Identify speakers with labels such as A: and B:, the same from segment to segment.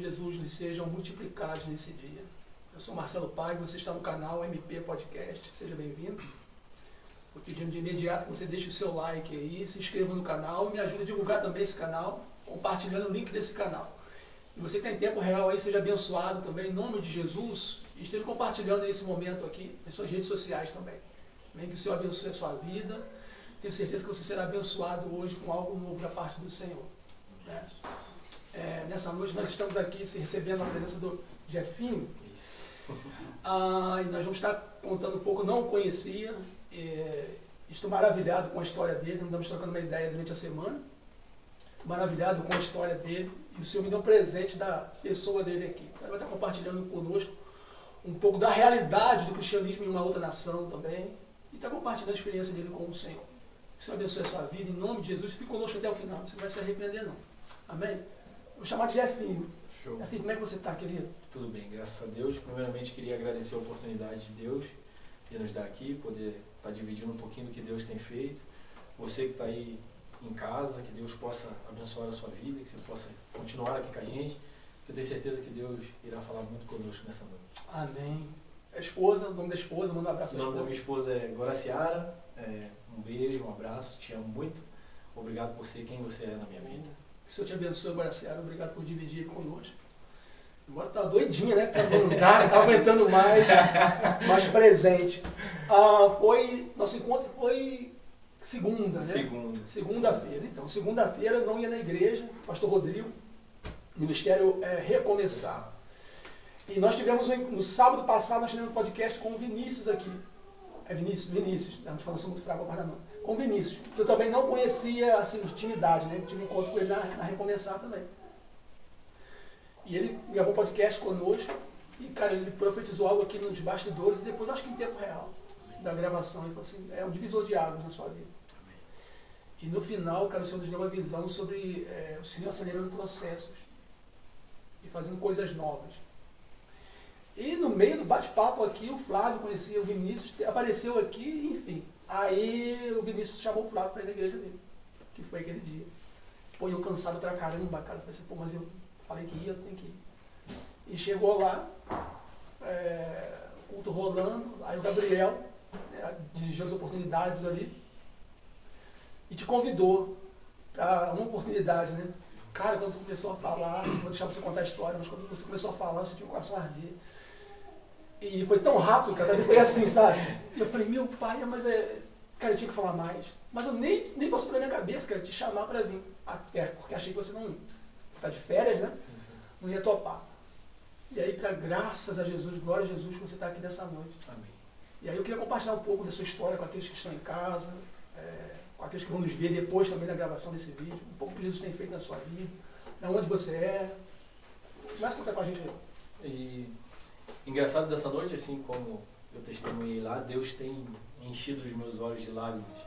A: Jesus lhes sejam multiplicados nesse dia. Eu sou Marcelo Pag, você está no canal MP Podcast, seja bem-vindo. Vou pedindo de imediato que você deixe o seu like aí, se inscreva no canal e me ajude a divulgar também esse canal, compartilhando o link desse canal. E você que está em tempo real aí, seja abençoado também, em nome de Jesus, e esteja compartilhando esse momento aqui nas suas redes sociais também. Bem, que o Senhor abençoe a sua vida. Tenho certeza que você será abençoado hoje com algo novo da parte do Senhor. Né? Nessa noite nós estamos aqui recebendo a presença do Jefinho. E nós vamos estar contando um pouco, não o conhecia, estou maravilhado com a história dele, andamos trocando uma ideia durante a semana. Estou maravilhado com a história dele e o Senhor me deu um presente da pessoa dele aqui. Então ele vai estar compartilhando conosco um pouco da realidade do cristianismo em uma outra nação também e está compartilhando a experiência dele com o Senhor. Que o Senhor abençoe a sua vida, em nome de Jesus, fique conosco até o final, você não vai se arrepender não. Amém? Vou chamar de Jefinho.
B: Show.
A: Jefinho, como é que você está, querido?
B: Tudo bem, graças a Deus. Primeiramente, queria agradecer a oportunidade de Deus de nos dar aqui, poder estar dividindo um pouquinho do que Deus tem feito. Você que está aí em casa, que Deus possa abençoar a sua vida, que você possa continuar aqui com a gente. Eu tenho certeza que Deus irá falar muito conosco nessa noite.
A: Amém. A esposa, o nome da esposa, manda um abraço.
B: O nome da minha esposa é Goraciara. Um beijo, um abraço, te amo muito. Obrigado por ser quem você é na minha vida.
A: Que o Senhor te abençoe, Goraciara. Obrigado por dividir conosco. Agora tá doidinha, né? Tá não dá, não tá aguentando mais presente. Nosso encontro foi segunda, né? Segunda-feira. Então, segunda-feira eu não ia na igreja, Pastor Rodrigo, Ministério Recomeçar. E nós tivemos, no sábado passado, nós tivemos um podcast com o Vinícius aqui. Vinícius, estamos falando muito fraco, guarda não. Com o Vinícius, que eu também não conhecia, assim, de intimidade, né? Tive um encontro com ele na Recomeçar também. E ele gravou um podcast conosco e, cara, ele profetizou algo aqui nos bastidores e depois, acho que em tempo real da gravação, ele falou assim, é um divisor de águas na sua vida. E no final, cara, o Senhor nos deu uma visão sobre o Senhor acelerando processos e fazendo coisas novas. E no meio do bate-papo aqui, o Flávio conhecia o Vinícius, apareceu aqui, enfim. Aí o Vinícius chamou o Flávio para ir na igreja dele, que foi aquele dia. Pô, eu cansado pra caramba, cara, eu falei assim, pô, mas eu falei que ia, eu tenho que ir. E chegou lá, o culto rolando, aí o Gabriel, dirigiu as oportunidades ali, e te convidou para uma oportunidade, né? Cara, quando tu começou a falar, vou deixar você contar a história, mas quando você começou a falar, eu senti o coração arder. E foi tão rápido, cara, foi assim, sabe? E eu falei, meu pai, mas cara, eu tinha que falar mais. Mas eu nem passou pela minha cabeça, cara, te chamar para vir. Até porque achei que você não tá de férias, né?
B: Sim, sim.
A: Não ia topar. E aí, para graças a Jesus, glória a Jesus, que você está aqui nessa noite.
B: Amém.
A: E aí eu queria compartilhar um pouco da sua história com aqueles que estão em casa, com aqueles que vão nos ver depois também da gravação desse vídeo, um pouco do que Jesus tem feito na sua vida, de onde você é. Começa a contar com a gente aí.
B: E engraçado dessa noite, assim como eu testemunhei lá, Deus tem enchido os meus olhos de lágrimas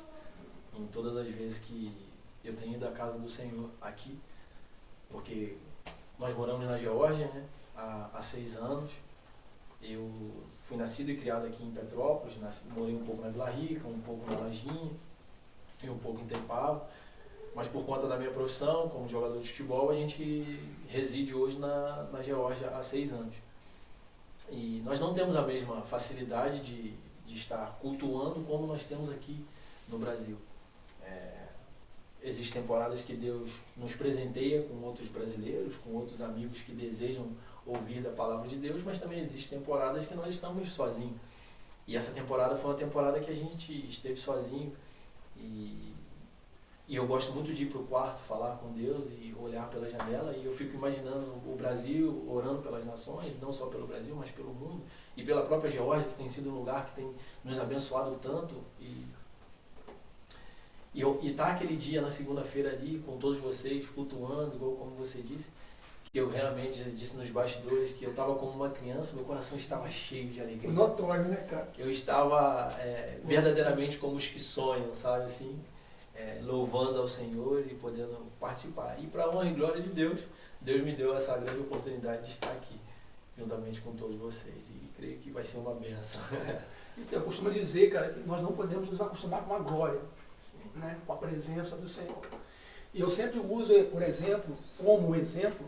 B: em todas as vezes que eu tenho ido à casa do Senhor aqui, porque nós moramos na Geórgia, né, há 6 anos. Eu fui nascido e criado aqui em Petrópolis, morei um pouco na Vila Rica, um pouco na Lajinha e um pouco em Taipava, mas por conta da minha profissão como jogador de futebol, a gente reside hoje na Geórgia há 6 anos. E nós não temos a mesma facilidade de estar cultuando como nós temos aqui no Brasil. Existem temporadas que Deus nos presenteia com outros brasileiros, com outros amigos que desejam ouvir da palavra de Deus, mas também existem temporadas que nós estamos sozinhos. E essa temporada foi uma temporada que a gente esteve sozinho. E eu gosto muito de ir para o quarto, falar com Deus e olhar pela janela, e eu fico imaginando o Brasil orando pelas nações, não só pelo Brasil, mas pelo mundo, e pela própria Geórgia, que tem sido um lugar que tem nos abençoado tanto. E tá aquele dia na segunda-feira ali, com todos vocês, flutuando, igual como você disse, que eu realmente disse nos bastidores, que eu estava como uma criança, meu coração estava cheio de alegria.
A: Notório, né, cara?
B: Eu estava verdadeiramente como os que sonham, sabe, assim, louvando ao Senhor e podendo participar. E para a honra e glória de Deus, Deus me deu essa grande oportunidade de estar aqui, juntamente com todos vocês. E creio que vai ser uma bênção.
A: Então, eu costumo dizer, cara, que nós não podemos nos acostumar com a glória, né, com a presença do Senhor. E eu sempre uso, por exemplo, como exemplo,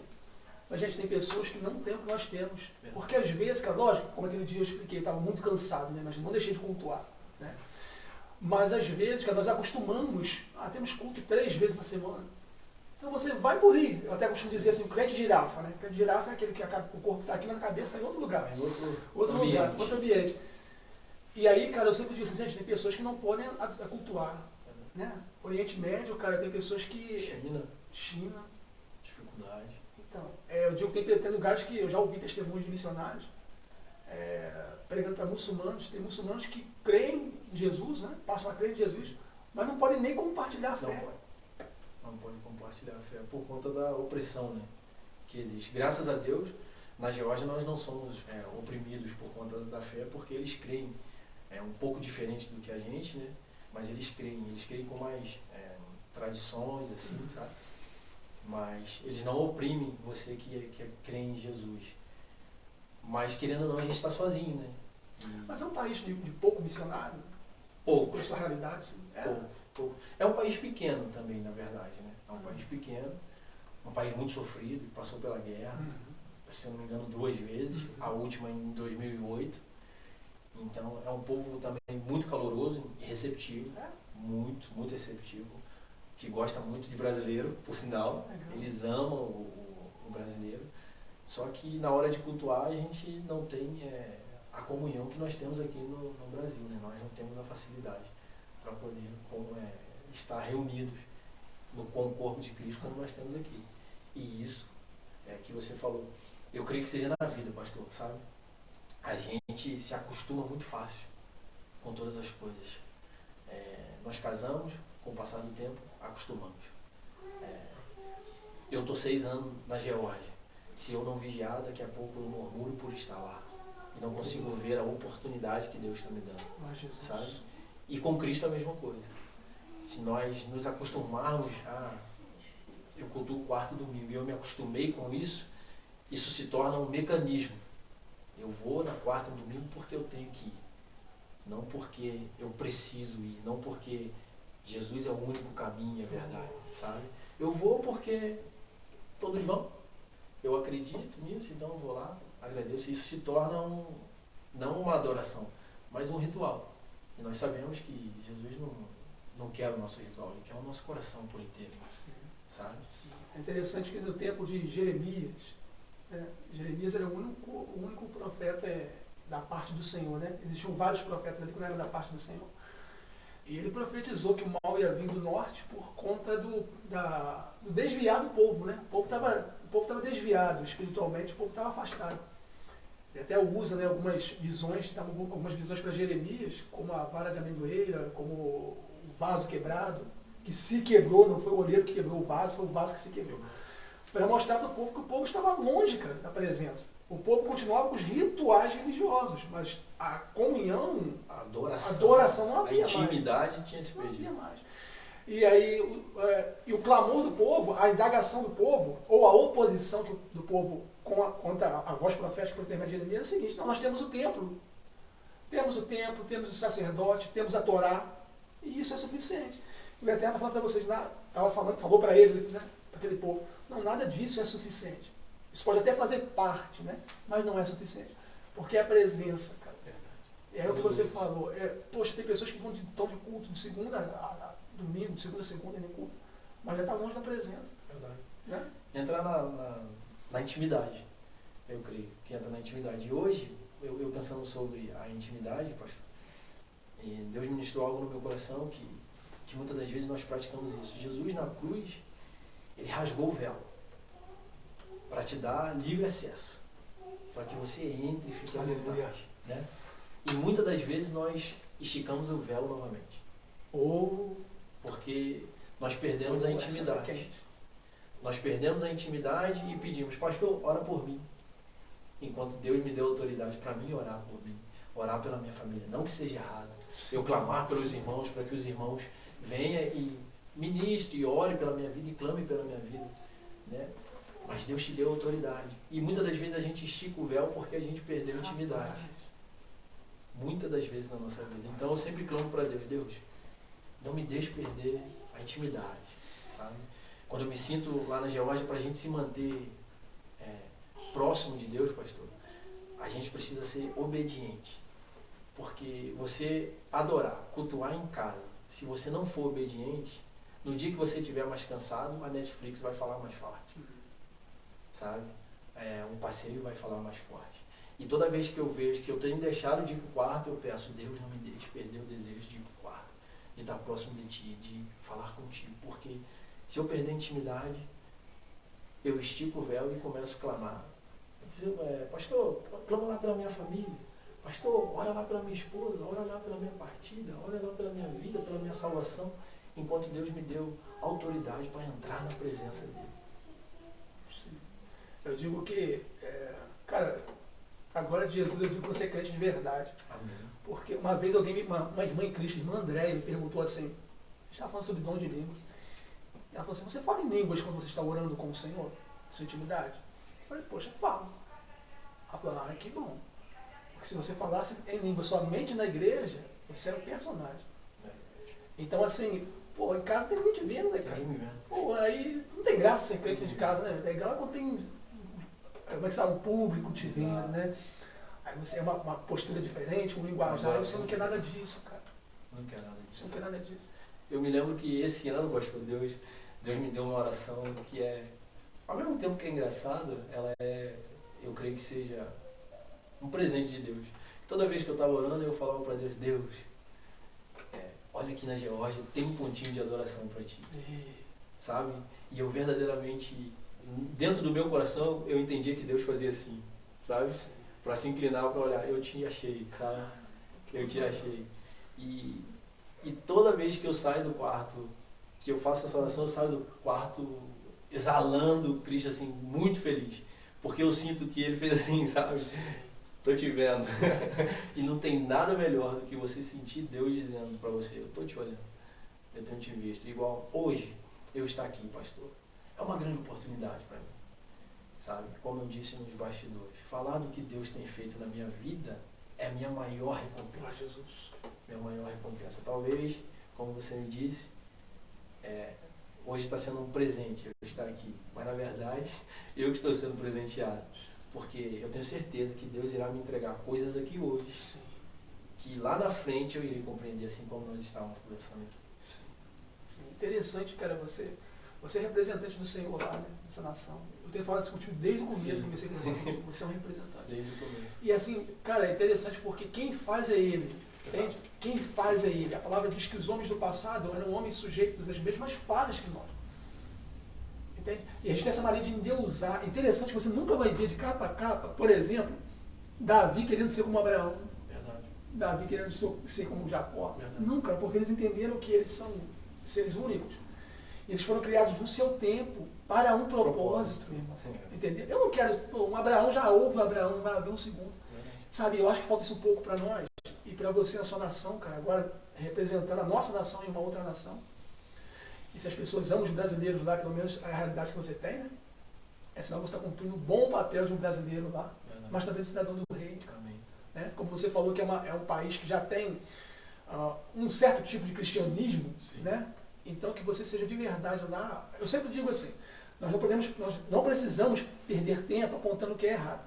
A: Mas, gente, tem pessoas que não têm o que nós temos. Porque às vezes, cara, lógico, como aquele dia eu expliquei, estava muito cansado, né? Mas não deixei de cultuar, né? Mas às vezes, cara, nós acostumamos a termos culto 3 vezes na semana. Então você vai por aí. Eu até costumo dizer assim, o crente girafa, né? O crente girafa é aquele que o corpo está aqui, mas a cabeça está em outro lugar.
B: Em
A: outro lugar, outro ambiente. E aí, cara, eu sempre digo assim, gente, tem pessoas que não podem cultuar, né? Oriente Médio, cara, tem pessoas que... China.
B: Dificuldade.
A: Então, eu digo que tem lugares que eu já ouvi testemunhos de missionários pregando para muçulmanos. Tem muçulmanos que creem em Jesus, né? Passam a crer em Jesus, mas não podem nem compartilhar a fé.
B: Não podem compartilhar a fé por conta da opressão, né, que existe. Graças a Deus, na Geórgia nós não somos oprimidos por conta da fé, porque eles creem um pouco diferente do que a gente, né? Mas eles creem com mais tradições, assim, sabe? Mas eles não oprimem você que crê em Jesus. Mas, querendo ou não, a gente está sozinho, né?
A: Mas é um país de pouco missionário?
B: Pouco.
A: Por sua realidade, sim.
B: Pouco. É um país pequeno também, na verdade, né? É um país pequeno, um país muito sofrido, que passou pela guerra, se eu não me engano, 2 vezes, a última em 2008. Então, é um povo também muito caloroso e receptivo, muito, muito receptivo, que gosta muito de brasileiro, por sinal. Eles amam o brasileiro. Só que na hora de cultuar a gente não tem a comunhão que nós temos aqui no Brasil, né? Nós não temos a facilidade para poder estar reunidos com o corpo de Cristo como nós temos aqui. E isso que você falou, eu creio que seja na vida, pastor, sabe? A gente se acostuma muito fácil com todas as coisas. Nós casamos, com o passar do tempo, acostumamos. Eu estou 6 anos na Geórgia. Se eu não vigiar, daqui a pouco eu murmuro por estar lá. E não consigo ver a oportunidade que Deus está me dando. Sabe? E com Cristo a mesma coisa. Se nós nos acostumarmos eu cultuo quarto e domingo e eu me acostumei com isso, isso se torna um mecanismo. Eu vou na quarta e domingo porque eu tenho que ir. Não porque eu preciso ir. Não porque Jesus é o único caminho, é verdade. Sabe? Eu vou porque todos vão. Eu acredito nisso, então eu vou lá, agradeço. Isso se torna não uma adoração, mas um ritual. E nós sabemos que Jesus não quer o nosso ritual, Ele quer o nosso coração por inteiro. Sabe?
A: É interessante que no tempo de Jeremias, Jeremias era o único profeta da parte do Senhor, né? Existiam vários profetas ali que não eram da parte do Senhor. E ele profetizou que o mal ia vir do norte por conta do desviar do povo, né? O povo estava desviado espiritualmente, o povo estava afastado. Ele até usa, né, algumas visões para Jeremias, como a vara de amendoeira, como o vaso quebrado, que se quebrou, não foi o olheiro que quebrou o vaso, foi o vaso que se quebrou. Para mostrar para o povo que o povo estava longe, cara, da presença. O povo continuava com os rituais religiosos, mas a comunhão, a adoração não havia mais.
B: A intimidade tinha se perdido.
A: Não havia mais. E aí, o clamor do povo, a indagação do povo, ou a oposição do povo contra a voz profética por intermédio de Jeremias é o seguinte: não, nós temos o templo, temos o sacerdote, temos a Torá, e isso é suficiente. O Eterno falando para vocês, falou para eles, né, para aquele povo, não, nada disso é suficiente. Isso pode até fazer parte, né, mas não é suficiente. Porque é a presença, cara. É o que você falou. Poxa, tem pessoas que estão de culto de segunda a domingo, de segunda a segunda, nem culto, mas já está longe da presença.
B: Verdade.
A: Né?
B: Entrar na intimidade, eu creio, que entra na intimidade. E hoje, eu pensando sobre a intimidade, pastor, e Deus ministrou algo no meu coração que muitas das vezes nós praticamos isso. Jesus na cruz, Ele rasgou o véu para te dar livre acesso, para que você entre e fique à vontade, né? E muitas das vezes nós esticamos o véu novamente. Ou porque nós perdemos a intimidade. Nós perdemos a intimidade e pedimos, pastor, ora por mim. Enquanto Deus me deu autoridade para mim orar por mim, orar pela minha família. Não que seja errado. Eu clamar pelos irmãos, para que os irmãos venham e ministre e ore pela minha vida e clame pela minha vida, né? Mas Deus te deu autoridade. E muitas das vezes a gente estica o véu porque a gente perdeu a intimidade. Muitas das vezes na nossa vida. Então eu sempre clamo para Deus, não me deixe perder a intimidade, sabe? Quando eu me sinto lá na Geórgia, para a gente se manter próximo de Deus, pastor, a gente precisa ser obediente. Porque você adorar, cultuar em casa, se você não for obediente, no dia que você estiver mais cansado, a Netflix vai falar mais forte. Sabe? Um passeio vai falar mais forte. E toda vez que eu vejo que eu tenho deixado de ir para o quarto, eu peço, Deus, não me deixe perder o desejo de ir para o quarto, de estar próximo de Ti, de falar contigo. Porque se eu perder a intimidade, eu estico o véu e começo a clamar. Pastor, clama lá pela minha família. Pastor, ora lá pela minha esposa, ora lá pela minha partida, ora lá pela minha vida, pela minha salvação, enquanto Deus me deu autoridade para entrar na presença dEle.
A: Sim. Eu digo que, cara, agora de Jesus eu digo que você é crente de verdade.
B: Amém.
A: Porque uma vez uma irmã em Cristo, irmã Andréia, me perguntou assim, a gente estava falando sobre dom de língua. Ela falou assim, você fala em línguas quando você está orando com o Senhor? Sua intimidade? Eu falei, poxa, falo. Ela falou, que bom. Porque se você falasse em língua somente na igreja, você era um personagem. Então assim, em casa tem gente vendo, né, cara? Pô, aí não tem graça ser crente de casa, né? Legal é quando tem, como é que se fala, um público te vendo, né? Aí você é uma postura diferente, um linguajar, você não quer nada disso, cara.
B: Não quer nada disso.
A: Você não quer nada disso.
B: Eu me lembro que esse ano, pastor, Deus me deu uma oração que ao mesmo tempo que é engraçada, eu creio que seja um presente de Deus. Toda vez que eu estava orando, eu falava para Deus, olha aqui na Geórgia, tem um pontinho de adoração para Ti. Sabe? E eu verdadeiramente, dentro do meu coração, eu entendia que Deus fazia assim, sabe? Para se inclinar, para olhar, eu te achei, sabe? Eu te achei. E toda vez que eu saio do quarto, que eu faço essa oração, eu saio do quarto exalando Cristo, assim, muito feliz. Porque eu sinto que Ele fez assim, sabe? Tô te vendo. E não tem nada melhor do que você sentir Deus dizendo para você, eu tô te olhando, eu tenho te visto. Igual hoje, eu estar aqui, pastor, é uma grande oportunidade para mim. Sabe? Como eu disse nos bastidores, falar do que Deus tem feito na minha vida é a minha maior recompensa.
A: Jesus.
B: Minha maior recompensa. Talvez, como você me disse, hoje está sendo um presente eu estar aqui. Mas, na verdade, eu que estou sendo presenteado. Porque eu tenho certeza que Deus irá me entregar coisas aqui hoje.
A: Sim.
B: Que lá na frente eu irei compreender, assim como nós estávamos conversando aqui.
A: Sim. Interessante, cara, você é representante do Senhor lá, né, nessa nação. Eu tenho falado isso contigo desde o começo, que comecei a conversar contigo. Você é um representante.
B: Desde o começo.
A: E assim, cara, é interessante porque quem faz é Ele. Entende?
B: Exato.
A: Quem faz é Ele. A palavra diz que os homens do passado eram homens sujeitos às mesmas falhas que nós. Entende? E a gente tem essa mania de endeusar. Interessante que você nunca vai ver de capa a capa, por exemplo, Davi querendo ser como Abraão.
B: Verdade.
A: Davi querendo ser como Jacó.
B: Verdade.
A: Nunca, porque eles entenderam que eles são seres únicos. Eles foram criados no seu tempo para um propósito, meu irmão. Entendeu? Eu não quero. Um Abraão já houve, um Abraão não vai haver um segundo. Sabe, eu acho que falta isso um pouco para nós e para você na sua nação, cara. Agora, representando a nossa nação em uma outra nação. E se as pessoas amam os brasileiros lá, pelo menos a realidade que você tem, né? É sinal que você está cumprindo um bom papel de um brasileiro lá, mas também de cidadão do rei.
B: Amém.
A: Né? Como você falou que é um país que já tem um certo tipo de cristianismo, né? Então que você seja de verdade lá. Eu sempre digo assim, nós não precisamos perder tempo apontando o que é errado.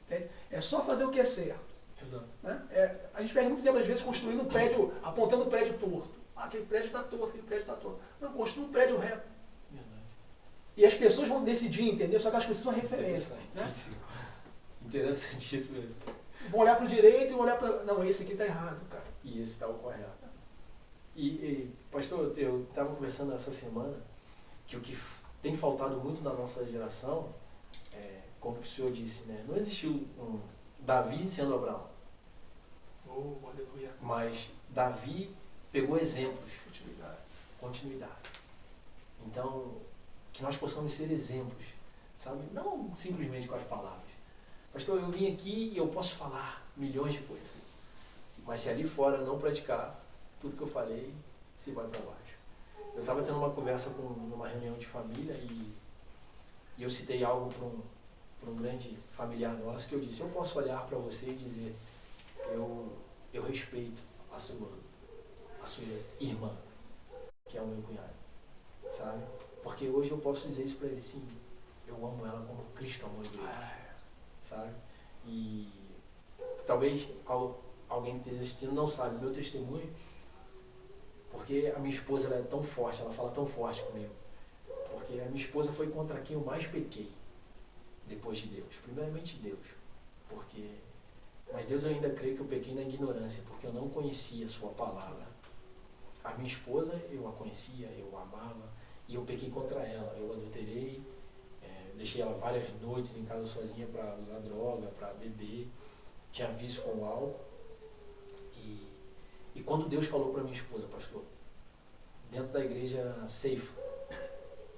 A: Entende? É só fazer o que é certo.
B: Exato.
A: Né? A gente perde muito tempo, às vezes, construindo um prédio, apontando um prédio torto. Aquele prédio está torto, aquele prédio está torto. Não, construa um prédio reto.
B: Verdade.
A: E as pessoas vão decidir, entendeu? Só que elas precisam de referência.
B: Interessantíssimo.
A: Né?
B: Interessantíssimo isso.
A: Vão olhar para o direito e vão olhar para... Não, esse aqui está errado, cara.
B: E esse está o correto. Pastor, eu estava conversando essa semana que o que tem faltado muito na nossa geração, como que o senhor disse, né? Não existiu um Davi sendo Abraão.
A: Oh, aleluia.
B: Mas Davi pegou exemplos.
A: Continuidade.
B: Então, que nós possamos ser exemplos, sabe? Não simplesmente com as palavras. Pastor, eu vim aqui e eu posso falar milhões de coisas. Mas se ali fora não praticar, tudo que eu falei se vai para baixo. Eu estava tendo uma conversa numa reunião de família e eu citei algo para um grande familiar nosso que eu disse, eu posso olhar para você e dizer, eu respeito a sua irmã, que é o meu cunhado, sabe? Porque hoje eu posso dizer isso para ele, sim, eu amo ela como Cristo amou a igreja, sabe? E talvez alguém que esteja assistindo não sabe o meu testemunho, porque a minha esposa ela é tão forte, ela fala tão forte comigo. Porque a minha esposa foi contra quem eu mais pequei, depois de Deus. Primeiramente Deus, mas Deus eu ainda creio que eu pequei na ignorância, porque eu não conhecia a sua palavra. A minha esposa, eu a conhecia, eu a amava, e eu pequei contra ela. Eu adulterei, deixei ela várias noites em casa sozinha para usar droga, para beber, tinha vício com o álcool. E quando Deus falou para minha esposa, pastor, dentro da igreja Ceifa,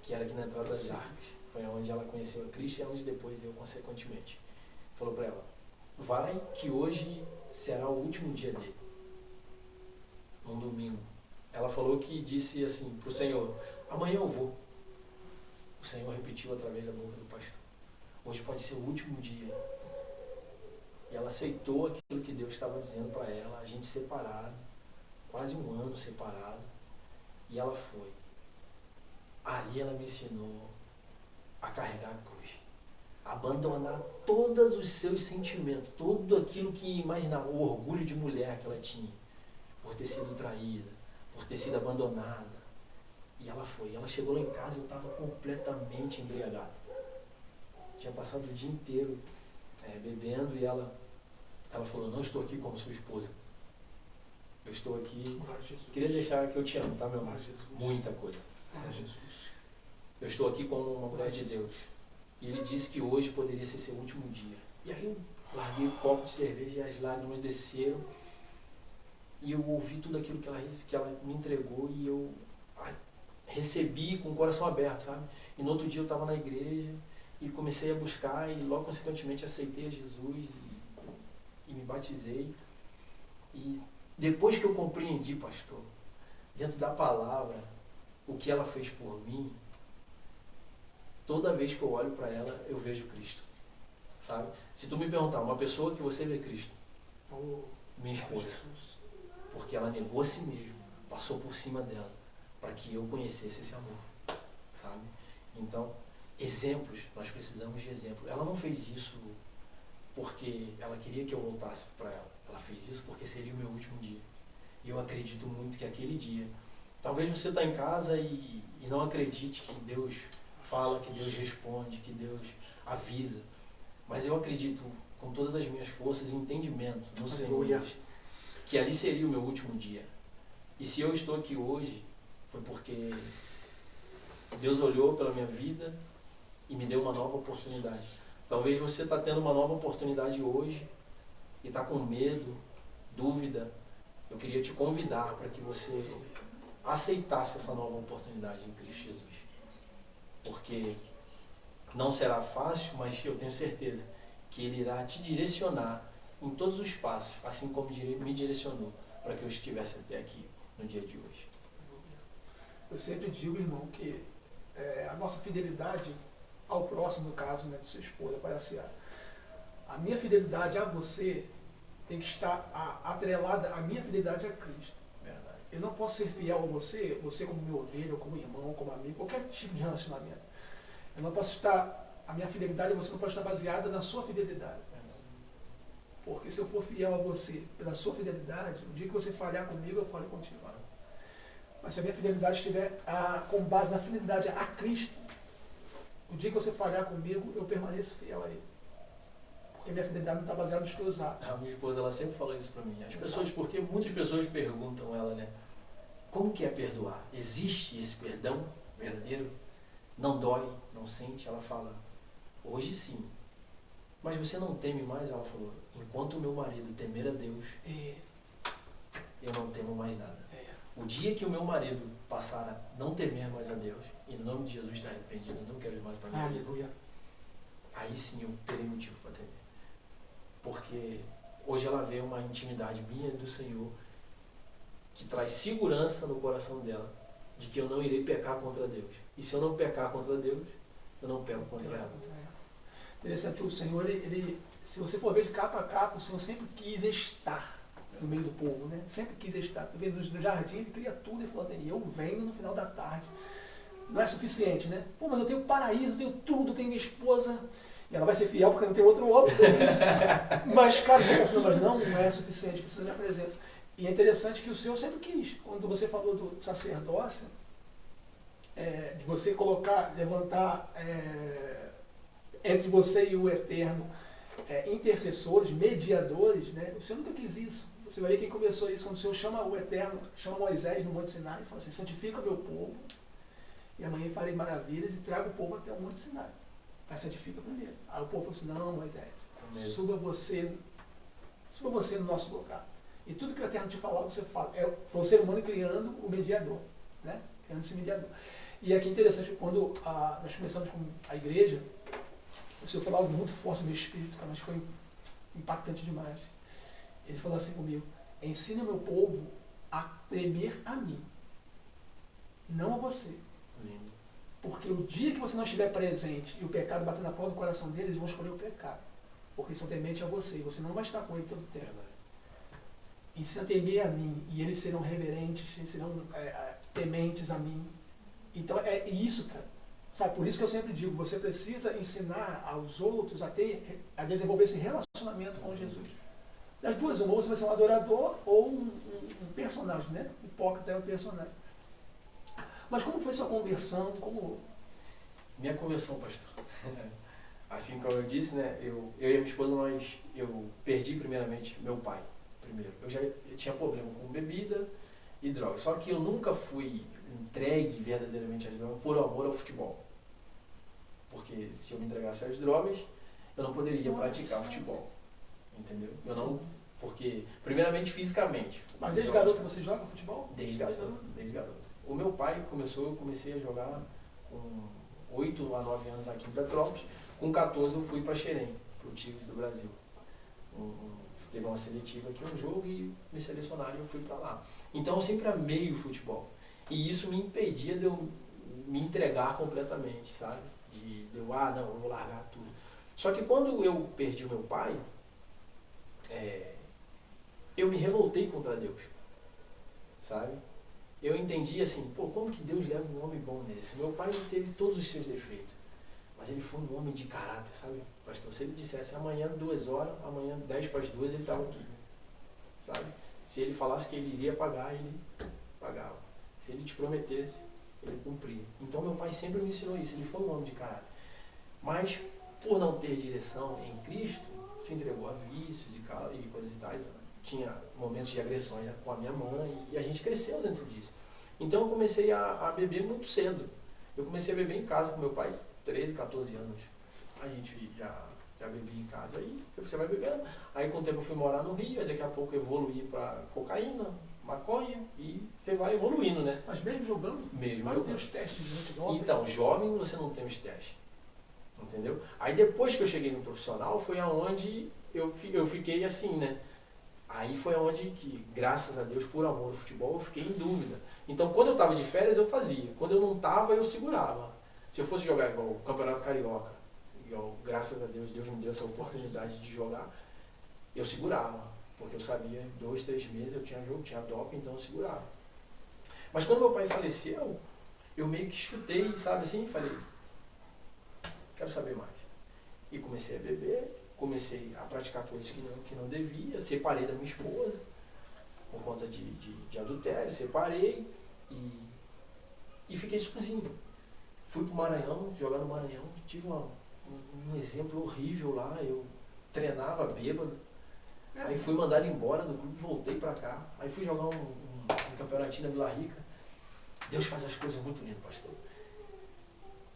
B: que era aqui na entrada das Arcas, foi onde ela conheceu a Cristo e anos depois eu, consequentemente, falou para ela, vai que hoje será o último dia dele, num domingo. Ela falou que disse assim para o Senhor, amanhã eu vou. O Senhor repetiu através da boca do pastor, hoje pode ser o último dia. E ela aceitou aquilo que Deus estava dizendo para ela, a gente separado, quase um ano separado, e ela foi. Ali ela me ensinou a carregar a cruz, a abandonar todos os seus sentimentos, tudo aquilo que imaginava, o orgulho de mulher que ela tinha, por ter sido traída, por ter sido abandonada. E ela foi. Ela chegou lá em casa e eu estava completamente embriagado. Tinha passado o dia inteiro bebendo e ela falou, não estou aqui como sua esposa. Eu estou aqui. Queria deixar que eu te amo, tá, meu amor? Muita coisa. Eu estou aqui como uma mulher de Deus. E ele disse que hoje poderia ser seu último dia. E aí eu larguei o copo de cerveja e as lágrimas desceram. E eu ouvi tudo aquilo que ela me entregou e eu recebi com o coração aberto, sabe? E no outro dia eu estava na igreja e comecei a buscar e logo consequentemente aceitei a Jesus e me batizei. E depois que eu compreendi, pastor, dentro da palavra, o que ela fez por mim, toda vez que eu olho para ela, eu vejo Cristo, sabe? Se tu me perguntar, uma pessoa que você vê Cristo, minha esposa, porque ela negou a si mesma, passou por cima dela, para que eu conhecesse esse amor, sabe? Então, exemplos, nós precisamos de exemplos. Ela não fez isso porque ela queria que eu voltasse para ela. Ela fez isso porque seria o meu último dia. E eu acredito muito que aquele dia, talvez você está em casa e não acredite que Deus fala, que Deus responde, que Deus avisa. Mas eu acredito com todas as minhas forças e entendimento no Senhor, que ali seria o meu último dia. E se eu estou aqui hoje, foi porque Deus olhou pela minha vida e me deu uma nova oportunidade. Talvez você está tendo uma nova oportunidade hoje e está com medo, dúvida. Eu queria te convidar para que você aceitasse essa nova oportunidade em Cristo Jesus. Porque não será fácil, mas eu tenho certeza que Ele irá te direcionar em todos os passos, assim como me direcionou para que eu estivesse até aqui no dia de hoje.
A: Eu sempre digo, irmão, que a nossa fidelidade ao próximo, no caso, né, de sua esposa, parece a minha fidelidade a você tem que estar atrelada à minha fidelidade a Cristo.
B: Verdade.
A: Eu não posso ser fiel a você como meu ovelha, como irmão, como amigo, qualquer tipo de relacionamento. Eu não posso estar, a minha fidelidade a você não pode estar baseada na sua fidelidade. Porque se eu for fiel a você pela sua fidelidade, o dia que você falhar comigo, eu falo contigo. Mas se a minha fidelidade estiver com base na fidelidade a Cristo, o dia que você falhar comigo, eu permaneço fiel a Ele. Porque minha fidelidade não está baseada nos teus atos.
B: A minha esposa, ela sempre fala isso para mim. As pessoas, porque muitas pessoas perguntam ela, né? Como que é perdoar? Existe esse perdão verdadeiro? Não dói, não sente? Ela fala, hoje sim. Mas você não teme mais? Ela falou, enquanto o meu marido temer a Deus, eu não temo mais nada. O dia que o meu marido passar a não temer mais a Deus, e no nome de Jesus está arrependido, eu não quero mais para minha vida, aí sim eu terei motivo para temer. Porque hoje ela vê uma intimidade minha e do Senhor que traz segurança no coração dela de que eu não irei pecar contra Deus. E se eu não pecar contra Deus, eu não peco contra ela.
A: Interessante que o Senhor, se você for ver de capa a capa, o Senhor sempre quis estar no meio do povo, né? Sempre quis estar. No jardim ele cria tudo e falou, e eu venho no final da tarde. não é suficiente, né? Pô, mas eu tenho paraíso, eu tenho tudo, eu tenho minha esposa. E ela vai ser fiel porque não tem outro homem. Mas, cara, você pensa, mas não é suficiente, precisa da minha presença. E é interessante que o Senhor sempre quis. Quando você falou do sacerdócio, de você colocar, levantar entre você e o Eterno intercessores, mediadores, né? O Senhor nunca quis isso. Você vai ver quem começou isso, quando o Senhor chama o Eterno, chama Moisés no Monte Sinai e fala assim, santifica o meu povo, e amanhã farei maravilhas e traga o povo até o Monte Sinai. Mas santifica primeiro. Aí o povo falou assim, não, Moisés, suba você no nosso lugar. E tudo que o Eterno te falar, você fala. Foi o ser humano criando o mediador, né? Criando esse mediador. E aqui é interessante, quando nós começamos com a igreja, o Senhor falou algo muito forte no meu espírito, mas foi impactante demais. Ele falou assim comigo, ensina o meu povo a temer a mim, não a você.
B: Lindo.
A: Porque o dia que você não estiver presente e o pecado bater na porta do coração deles, eles vão escolher o pecado. Porque eles são tementes a você e você não vai estar com ele todo o tempo. Ensina a temer a mim e eles serão reverentes, eles serão tementes a mim. Então é isso, cara. Sabe, por isso que eu sempre digo, você precisa ensinar aos outros a desenvolver esse relacionamento com Jesus. Das duas, uma, ou você vai ser um adorador ou um personagem, né? Hipócrita é um personagem. Mas como foi sua conversão?
B: Minha conversão, pastor. Assim como eu disse, né? Eu e a minha esposa, eu perdi primeiramente meu pai. Primeiro. Eu tinha problema com bebida e droga. Só que eu nunca fui entregue verdadeiramente às drogas por amor ao futebol. Porque se eu me entregasse às drogas, eu não poderia praticar futebol. Entendeu? Eu não, porque, primeiramente, fisicamente.
A: Mas desde garoto você joga futebol?
B: Desde garoto. O meu pai eu comecei a jogar com 8 a 9 anos aqui em Petrópolis. Com 14 eu fui para Xerém, para o Tigres do Brasil. Teve uma seletiva aqui, um jogo, e me selecionaram e eu fui para lá. Então eu sempre amei o futebol. E isso me impedia de eu me entregar completamente, sabe? Eu vou largar tudo. Só que quando eu perdi o meu pai, eu me revoltei contra Deus, sabe? Eu entendi assim, como que Deus leva um homem bom nesse? Meu pai teve todos os seus defeitos, mas ele foi um homem de caráter, sabe? Pastor, se ele dissesse amanhã 2 horas, amanhã 10 para as 2 ele estava aqui, sabe? Se ele falasse que ele iria pagar, ele pagava. Se ele te prometesse, ele cumpria. Então meu pai sempre me ensinou isso, ele foi um homem de caráter. Mas, por não ter direção em Cristo, se entregou a vícios e coisas e tais. Tinha momentos de agressões com a minha mãe e a gente cresceu dentro disso. Então eu comecei a beber muito cedo. Eu comecei a beber em casa com meu pai, 13, 14 anos. A gente já bebia em casa. Aí você vai bebendo. Aí com o tempo eu fui morar no Rio, aí daqui a pouco eu evoluí para cocaína, maconha, e você vai evoluindo, né?
A: Mas mesmo jogando?
B: Mesmo
A: não
B: jogando.
A: Tem os testes de antidoping?
B: Então, jovem você não tem os testes. Entendeu? Aí depois que eu cheguei no profissional, foi aonde eu fiquei assim, né? Aí foi aonde que, graças a Deus, por amor ao futebol, eu fiquei em dúvida. Então, quando eu estava de férias, eu fazia. Quando eu não estava, eu segurava. Se eu fosse jogar igual o Campeonato Carioca, graças a Deus, Deus me deu essa oportunidade de jogar, eu segurava. Porque eu sabia, 2, 3 meses eu tinha jogo, tinha doping, então eu segurava. Mas quando meu pai faleceu, eu meio que chutei, sabe assim, falei, quero saber mais. E comecei a beber, comecei a praticar coisas que não devia, separei da minha esposa, por conta de adultério, separei e fiquei sozinho. Fui para o Maranhão, jogar no Maranhão, tive um exemplo horrível lá, eu treinava bêbado, aí fui mandado embora do clube, voltei para cá, aí fui jogar um campeonatinho na Vila Rica. Deus faz as coisas muito lindas, pastor.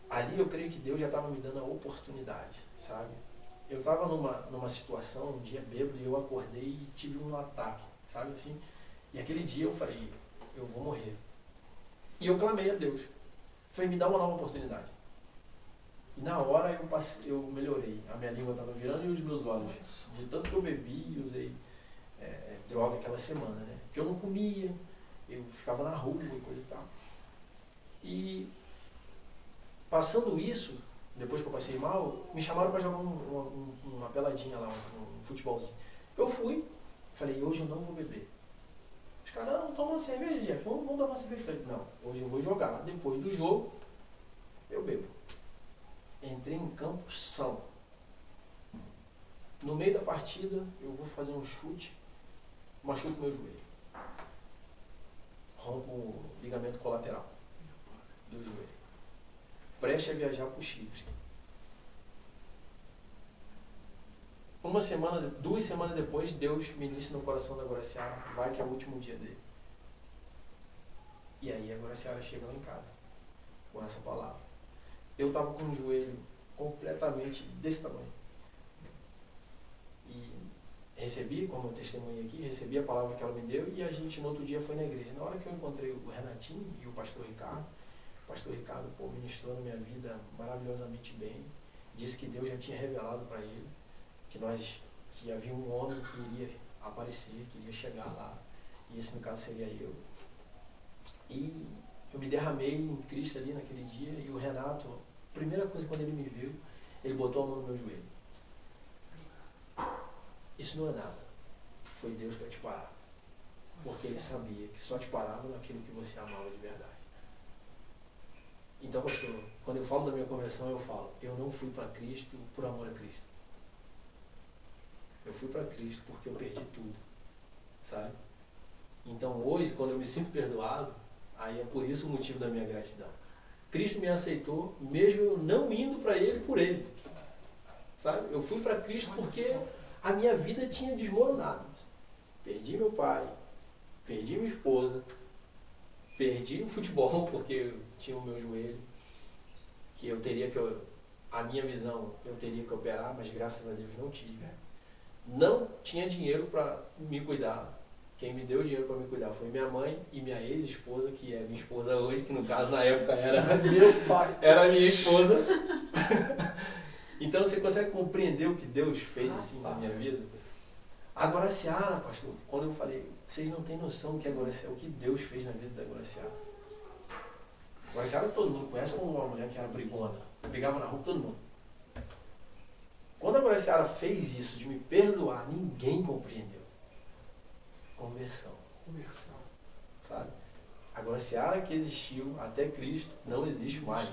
B: Ali eu creio que Deus já estava me dando a oportunidade, sabe? Eu estava numa situação, um dia bêbado, e eu acordei e tive um ataque, sabe assim? E aquele dia eu falei, eu vou morrer. E eu clamei a Deus. Falei, me dá uma nova oportunidade. E na hora eu melhorei. A minha língua estava virando e os meus olhos. De tanto que eu bebi e usei droga aquela semana, né? Porque eu não comia, eu ficava na rua e coisa e tal. E passando isso, depois que eu passei mal, me chamaram para jogar uma peladinha lá, um futebolzinho. Eu fui, falei, hoje eu não vou beber. Os caras, não, toma uma cerveja, Jeff, vamos tomar uma cerveja. Eu falei, não, hoje eu vou jogar. Depois do jogo, Eu bebo. Entrei em campo são. No meio da partida, eu vou fazer um chute, machuco meu joelho. Rompo o ligamento colateral do joelho. Preste a viajar para o Chipre. Duas semanas depois, Deus me disse no coração da Guaraciara, vai que é o último dia dele. E aí a Guaraciara chega lá em casa, com essa palavra. Eu estava com o joelho completamente desse tamanho. E recebi, como eu testemunhei aqui, recebi a palavra que ela me deu e a gente no outro dia foi na igreja. Na hora que eu encontrei o Renatinho e o pastor Ricardo, ministrou na minha vida maravilhosamente bem, disse que Deus já tinha revelado para ele que havia um homem que iria aparecer, que iria chegar lá, e esse no caso seria eu. E eu me derramei em Cristo ali naquele dia, e o Renato, a primeira coisa quando ele me viu, ele botou a mão no meu joelho. Isso não é nada, foi Deus para te parar, porque ele sabia que só te parava naquilo que você amava de verdade. Então, pastor, quando eu falo da minha conversão, eu falo, eu não fui para Cristo por amor a Cristo. Eu fui para Cristo porque eu perdi tudo, sabe? Então hoje, quando eu me sinto perdoado, aí é por isso o motivo da minha gratidão. Cristo me aceitou, mesmo eu não indo para Ele por Ele, sabe? Eu fui para Cristo porque a minha vida tinha desmoronado. Perdi meu pai, perdi minha esposa, perdi o futebol porque eu tinha o meu joelho, que eu teria que, a minha visão, eu teria que operar, mas graças a Deus não tive. Não tinha dinheiro para me cuidar. Quem me deu dinheiro para me cuidar foi minha mãe e minha ex-esposa, que é minha esposa hoje, que no caso na época era meu pai, era minha esposa. Então você consegue compreender o que Deus fez assim na minha vida? A Guaraciara, pastor, quando eu falei, vocês não têm noção do que é Guaraciara, o que Deus fez na vida da Guaraciara. Guaraciara todo mundo conhece como uma mulher que era brigona, brigava na rua todo mundo. Quando a Guaraciara fez isso, de me perdoar, ninguém compreendeu. Conversão. Sabe? A Guaraciara que existiu até Cristo não existe mais.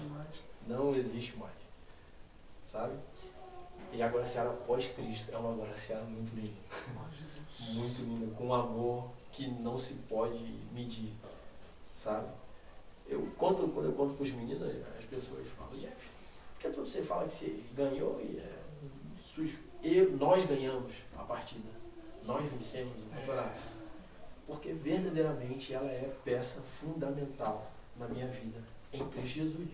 B: Não existe mais. Sabe? E a Guaraciara pós-Cristo é uma Guaraciara muito linda. Muito linda, com um amor que não se pode medir. Sabe? Quando eu conto para os meninos, as pessoas falam, Jeff, por que tudo você fala que você ganhou nós ganhamos a partida, nós vencemos o campeonato, porque verdadeiramente ela é peça fundamental na minha vida em Cristo Jesus,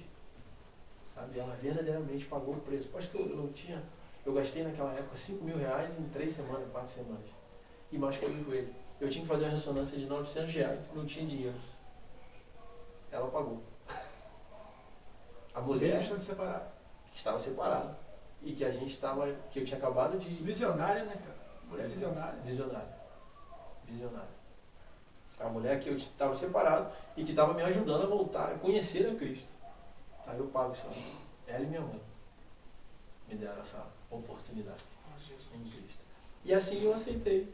B: sabe? Ela verdadeiramente pagou o preço. Pastor, eu gastei naquela época R$5.000 em 3 semanas, 4 semanas, e machuquei o joelho. Eu tinha que fazer uma ressonância de R$900, não tinha dinheiro. Ela pagou. A mulher estava separada. E que que eu tinha acabado de...
A: Visionária, né, cara? Mulher visionária.
B: Visionária. A mulher que eu estava separado e que estava me ajudando a voltar, a conhecer a Cristo. Aí eu pago isso. Ela e minha mãe me deram essa oportunidade em Cristo. E assim eu aceitei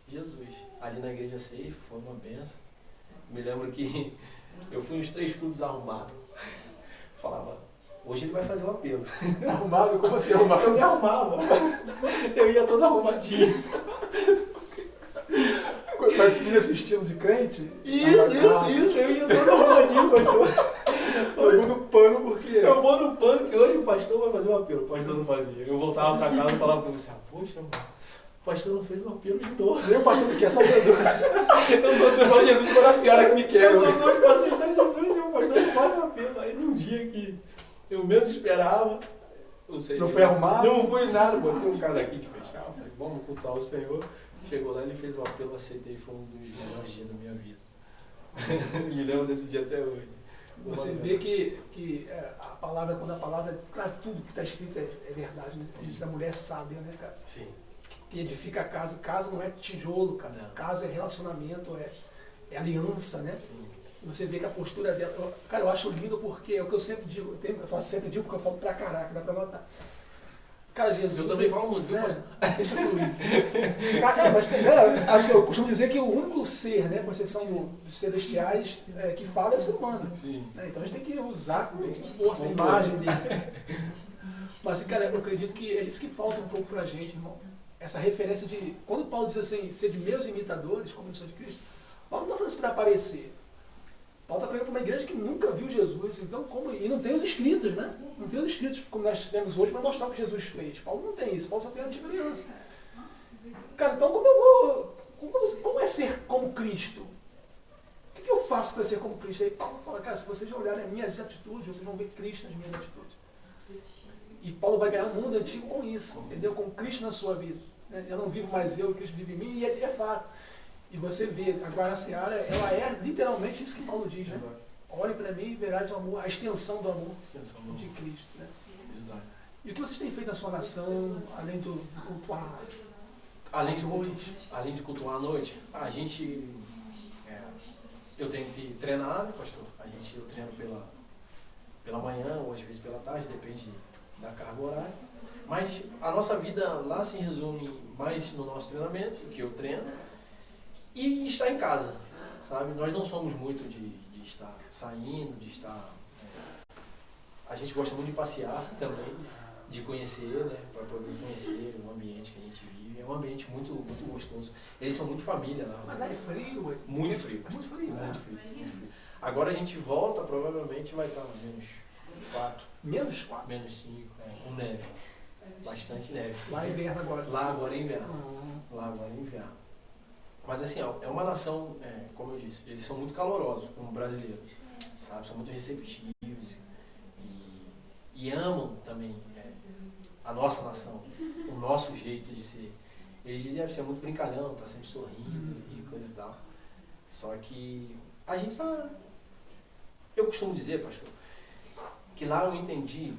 B: Jesus. Ali na igreja Safe, foi uma benção. Me lembro que eu fui uns 3 cultos arrumados. Falava... Hoje ele vai fazer um apelo.
A: Arrumado? Como assim arrumado?
B: Eu me arrumava. Eu ia todo arrumadinho.
A: Mas tinha esse estilo de crente?
B: Isso. Eu ia todo arrumadinho, pastor.
A: Eu vou no pano porque...
B: Eu vou no pano que hoje o pastor vai fazer um apelo. O pastor não fazia. Eu voltava pra casa e falava pra você, poxa, mas o pastor não fez um apelo de novo.
A: Nem o pastor me quer, só Jesus. Só Jesus e Guaraciara que me quer.
B: Eu tô doido pra aceitar Jesus e o pastor não faz um apelo. Aí num dia que eu menos esperava, o Senhor...
A: Não foi arrumado?
B: Não foi nada, botei um casaquinho de fechar, falei, vamos cultuar o Senhor. Chegou lá, ele fez o apelo, aceitei, foi um dos melhores dias da minha vida. Me lembro desse dia até hoje.
A: Você vê que a palavra, quando a palavra, claro, tudo que está escrito é verdade, né? A gente da mulher é sábia, né, cara?
B: Sim.
A: Que edifica a casa. Casa não é tijolo, cara.
B: Não.
A: Casa é relacionamento, é aliança, né?
B: Sim.
A: Você vê que a postura dela... Cara, eu acho lindo porque é o que eu sempre digo. Eu sempre digo porque eu falo pra caraca, dá pra notar. Cara, Jesus...
B: Eu também falo muito, viu, pastor?
A: Deixa fluir. Cara, mas assim, eu costumo dizer que o único ser, né, com exceção dos celestiais, que fala é o ser humano.
B: Sim.
A: Né? Então a gente tem que usar com força a imagem dele. Mas, assim, cara, eu acredito que é isso que falta um pouco pra gente, irmão. Essa referência de... Quando Paulo diz assim, ser de meus imitadores, como eu sou de Cristo, Paulo não está falando isso para aparecer. Paulo está pregando para uma igreja que nunca viu Jesus, então e não tem os escritos, né? Não tem os escritos como nós temos hoje para mostrar o que Jesus fez. Paulo não tem isso, Paulo só tem a antiga aliança. Cara, então como é ser como Cristo? O que eu faço para ser como Cristo? Aí Paulo fala, cara, se vocês olharem as minhas atitudes, vocês vão ver Cristo nas minhas atitudes. E Paulo vai ganhar o mundo antigo com isso, entendeu? Com Cristo na sua vida. Eu não vivo mais eu, Cristo vive em mim, e é fato. E você vê, a Guaraciara, ela é literalmente isso que Paulo diz, né?
B: Exato.
A: Olhe para mim e verás o amor, a extensão do amor
B: De
A: Cristo, né?
B: Exato.
A: E o que vocês têm feito na sua nação, além do cultuar?
B: Além de cultuar à noite, a gente... eu tenho que treinar, né, pastor? Eu treino pela manhã, ou às vezes pela tarde, depende da carga horária. Mas a nossa vida lá se resume mais no nosso treinamento, que eu treino, e estar em casa, sabe? Nós não somos muito de estar saindo, de estar... a gente gosta muito de passear também, de conhecer, né? Para poder conhecer o ambiente que a gente vive. É um ambiente muito, muito gostoso. Eles são muito família lá.
A: Mas lá é frio, ué.
B: Muito frio.
A: Muito frio, né?
B: Muito frio, muito frio. Agora a gente volta, provavelmente vai estar menos 4.
A: Menos 4?
B: Menos 5, com neve. Bastante neve.
A: Lá é inverno agora.
B: Lá agora é inverno. Lá agora é inverno. Mas assim, ó, é uma nação, como eu disse, eles são muito calorosos, como brasileiros, sabe? São muito receptivos e amam também a nossa nação, o nosso jeito de ser. Eles dizem que você é muito brincalhão, tá sempre sorrindo e coisa e tal. Só que a gente tá... Eu costumo dizer, pastor, que lá eu entendi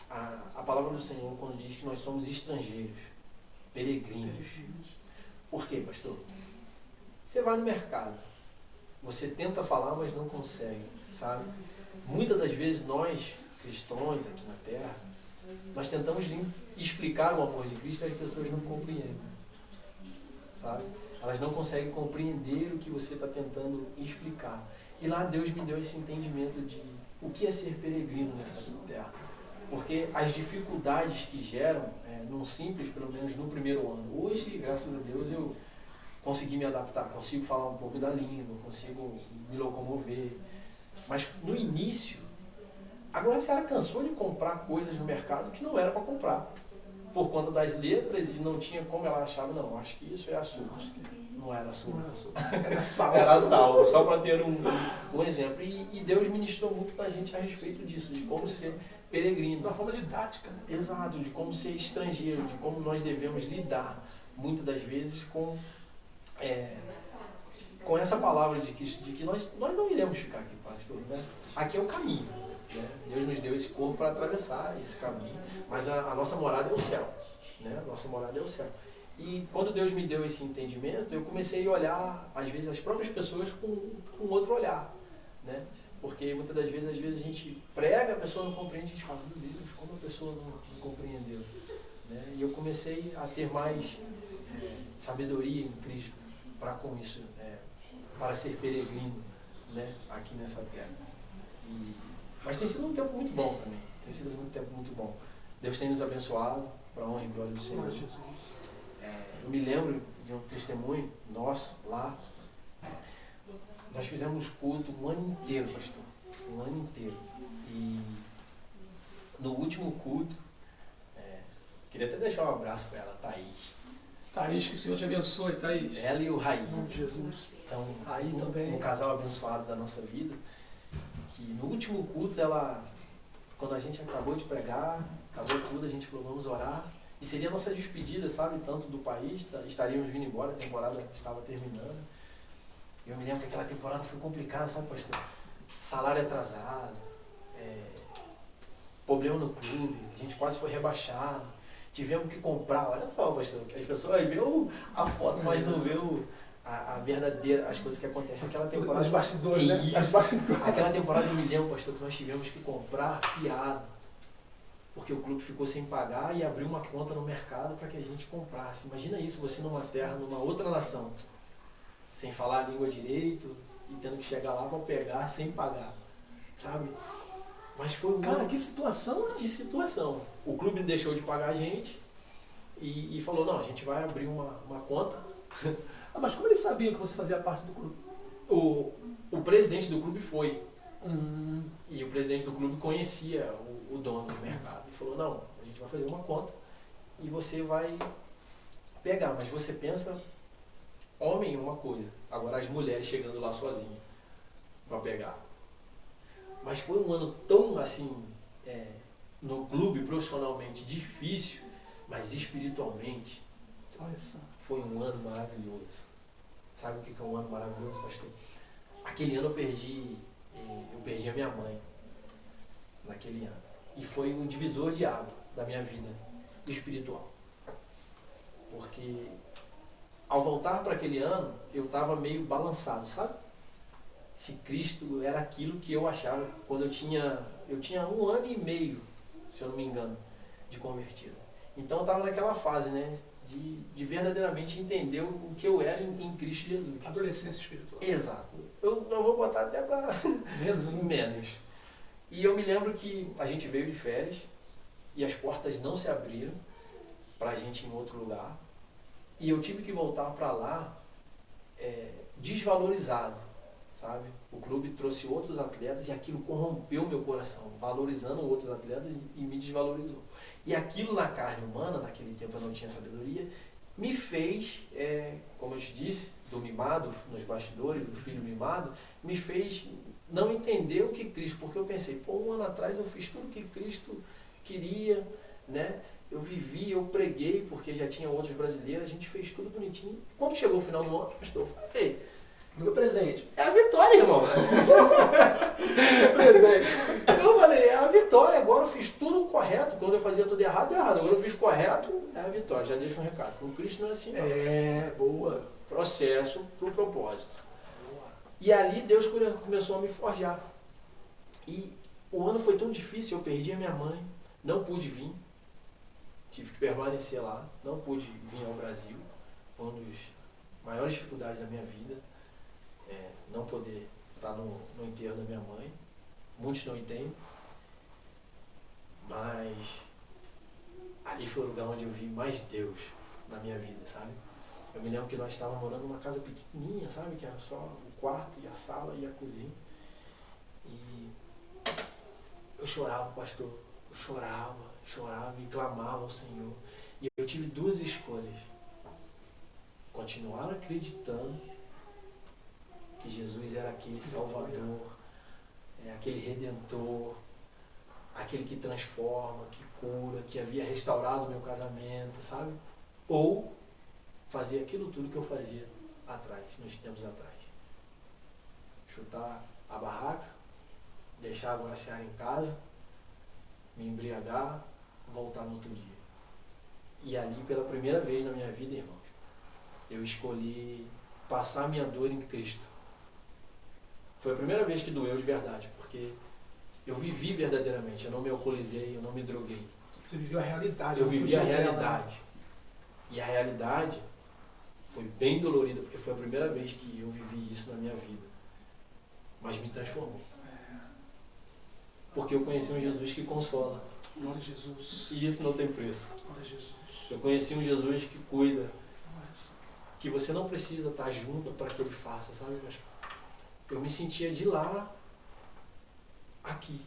B: a palavra do Senhor quando diz que nós somos estrangeiros, peregrinos. Por quê, pastor? Você vai no mercado, você tenta falar, mas não consegue, sabe? Muitas das vezes nós, cristãos aqui na Terra, nós tentamos explicar o amor de Cristo e as pessoas não compreendem, sabe? Elas não conseguem compreender o que você está tentando explicar. E lá Deus me deu esse entendimento de o que é ser peregrino nessa terra. Porque as dificuldades que geram, num simples, pelo menos no primeiro ano. Hoje, graças a Deus, eu consegui me adaptar, consigo falar um pouco da língua, consigo me locomover. Mas no início, agora a senhora cansou de comprar coisas no mercado que não era para comprar. Por conta das letras e não tinha como ela achava, não, acho que isso é açúcar. Não era açúcar.
A: Era sal.
B: Era sal, só para ter um exemplo. E Deus ministrou muito pra gente a respeito disso, de como ser peregrino.
A: De uma forma didática, né?
B: Exato, de como ser estrangeiro, de como nós devemos lidar, muitas das vezes, com essa palavra de que nós não iremos ficar aqui, pastor, né? Aqui é o caminho, né? Deus nos deu esse corpo para atravessar esse caminho, mas a nossa morada é o céu, né? A nossa morada é o céu. E quando Deus me deu esse entendimento, eu comecei a olhar, às vezes, as próprias pessoas com outro olhar, né? Porque muitas das vezes, a gente prega, a pessoa não compreende, a gente fala, meu Deus, como a pessoa não compreendeu, né? E eu comecei a ter mais sabedoria em Cristo para com isso, para ser peregrino, né? Aqui nessa terra. Mas tem sido um tempo muito bom também, tem sido um tempo muito bom. Deus tem nos abençoado, para a honra e glória do Senhor. Eu me lembro de um testemunho nosso lá. Nós fizemos culto um ano inteiro, pastor. Um ano inteiro. E no último culto, queria até deixar um abraço para ela, Thaís.
A: Thaís, que o Senhor te abençoe, Thaís.
B: Ela e o Raí.
A: Em nome de Jesus.
B: São
A: Raí também.
B: Um casal abençoado da nossa vida. Que no último culto, ela, quando a gente acabou de pregar, acabou tudo, a gente falou, vamos orar. E seria a nossa despedida, sabe, tanto do país, estaríamos vindo embora, a temporada estava terminando. Eu me lembro que aquela temporada foi complicada, sabe, pastor? Salário atrasado, problema no clube, a gente quase foi rebaixado, tivemos que comprar, olha só, pastor, as pessoas vê a foto, mas não vê a verdadeira, as coisas que acontecem naquela temporada.
A: Os bastidores, né?
B: Aquela temporada, eu me lembro, pastor, que nós tivemos que comprar fiado. porque o clube ficou sem pagar e abriu uma conta no mercado para que a gente comprasse. Imagina isso, você numa terra, numa outra nação, sem falar a língua direito e tendo que chegar lá para pegar sem pagar, sabe? Mas foi um
A: Cara, que situação, né?
B: Que situação. O clube deixou de pagar a gente e falou, não, a gente vai abrir uma conta.
A: Ah, mas como eles sabiam que você fazia parte do clube?
B: O presidente do clube foi.
A: Hum.
B: E o presidente do clube conhecia o dono do mercado. E falou, não, a gente vai fazer uma conta e você vai pegar. Mas você pensa, homem é uma coisa. Agora as mulheres chegando lá sozinhas para pegar. Mas foi um ano tão assim, no clube profissionalmente difícil, mas espiritualmente,
A: Olha só.
B: foi um ano maravilhoso. Sabe o que é um ano maravilhoso, pastor? Aquele ano eu perdi a minha mãe, naquele ano. E foi um divisor de água da minha vida espiritual. Porque ao voltar para aquele ano, eu estava meio balançado, sabe? Se Cristo era aquilo que eu achava quando eu tinha 1 ano e meio, se eu não me engano, de convertido. Então eu estava naquela fase, né? De verdadeiramente entender o que eu era em Cristo Jesus.
A: Adolescência espiritual.
B: Exato. Eu vou botar até para
A: menos, né?
B: menos. E eu me lembro que a gente veio de férias e as portas não se abriram para a gente ir em outro lugar. E eu tive que voltar para lá desvalorizado, sabe? O clube trouxe outros atletas e aquilo corrompeu meu coração, valorizando outros atletas e me desvalorizou. E aquilo na carne humana, naquele tempo eu não tinha sabedoria, me fez, como eu te disse, do mimado, nos bastidores, do filho mimado, me fez não entender o que Cristo, porque eu pensei, 1 ano atrás eu fiz tudo o que Cristo queria, né? Eu vivi, eu preguei, porque já tinha outros brasileiros, a gente fez tudo bonitinho. Quando chegou o final do ano, pastor, eu falei,
A: meu presente.
B: É a vitória, irmão.
A: Meu presente.
B: Eu falei, é a vitória, agora eu fiz tudo correto. Quando eu fazia tudo errado, errado. Agora eu fiz correto, é a vitória. Já deixa um recado. Com Cristo não é assim, não.
A: Boa.
B: Processo pro propósito. E ali Deus começou a me forjar. E o ano foi tão difícil, eu perdi a minha mãe, não pude vir. Tive que permanecer lá, não pude vir ao Brasil. Foi uma das maiores dificuldades da minha vida. Não poder estar no enterro da minha mãe. Muitos não entendem. Mas ali foi o lugar onde eu vi mais Deus na minha vida, sabe? Eu me lembro que nós estávamos morando numa casa pequenininha, sabe? Que era só o quarto e a sala e a cozinha. E eu chorava, pastor. Eu chorava e clamava ao Senhor. E eu tive 2 escolhas. Continuar acreditando que Jesus era aquele Salvador, aquele Redentor, aquele que transforma, que cura, que havia restaurado o meu casamento, sabe? Ou fazer aquilo tudo que eu fazia atrás, nos tempos atrás. Chutar a barraca, deixar a guaraciara em casa, me embriagar, voltar no outro dia. E ali, pela primeira vez na minha vida, irmãos, eu escolhi passar minha dor em Cristo. Foi a primeira vez que doeu de verdade, porque eu vivi verdadeiramente, eu não me alcoolizei, eu não me droguei.
A: Você viveu a realidade.
B: Eu vivi a realidade. E a realidade foi bem dolorida, porque foi a primeira vez que eu vivi isso na minha vida. Mas me transformou. Porque eu conheci um Jesus que consola.
A: Glória a Jesus.
B: E isso não tem preço.
A: Glória a Jesus.
B: Eu conheci um Jesus que cuida. Que você não precisa estar junto para que Ele faça, sabe? Mas eu me sentia de lá, aqui.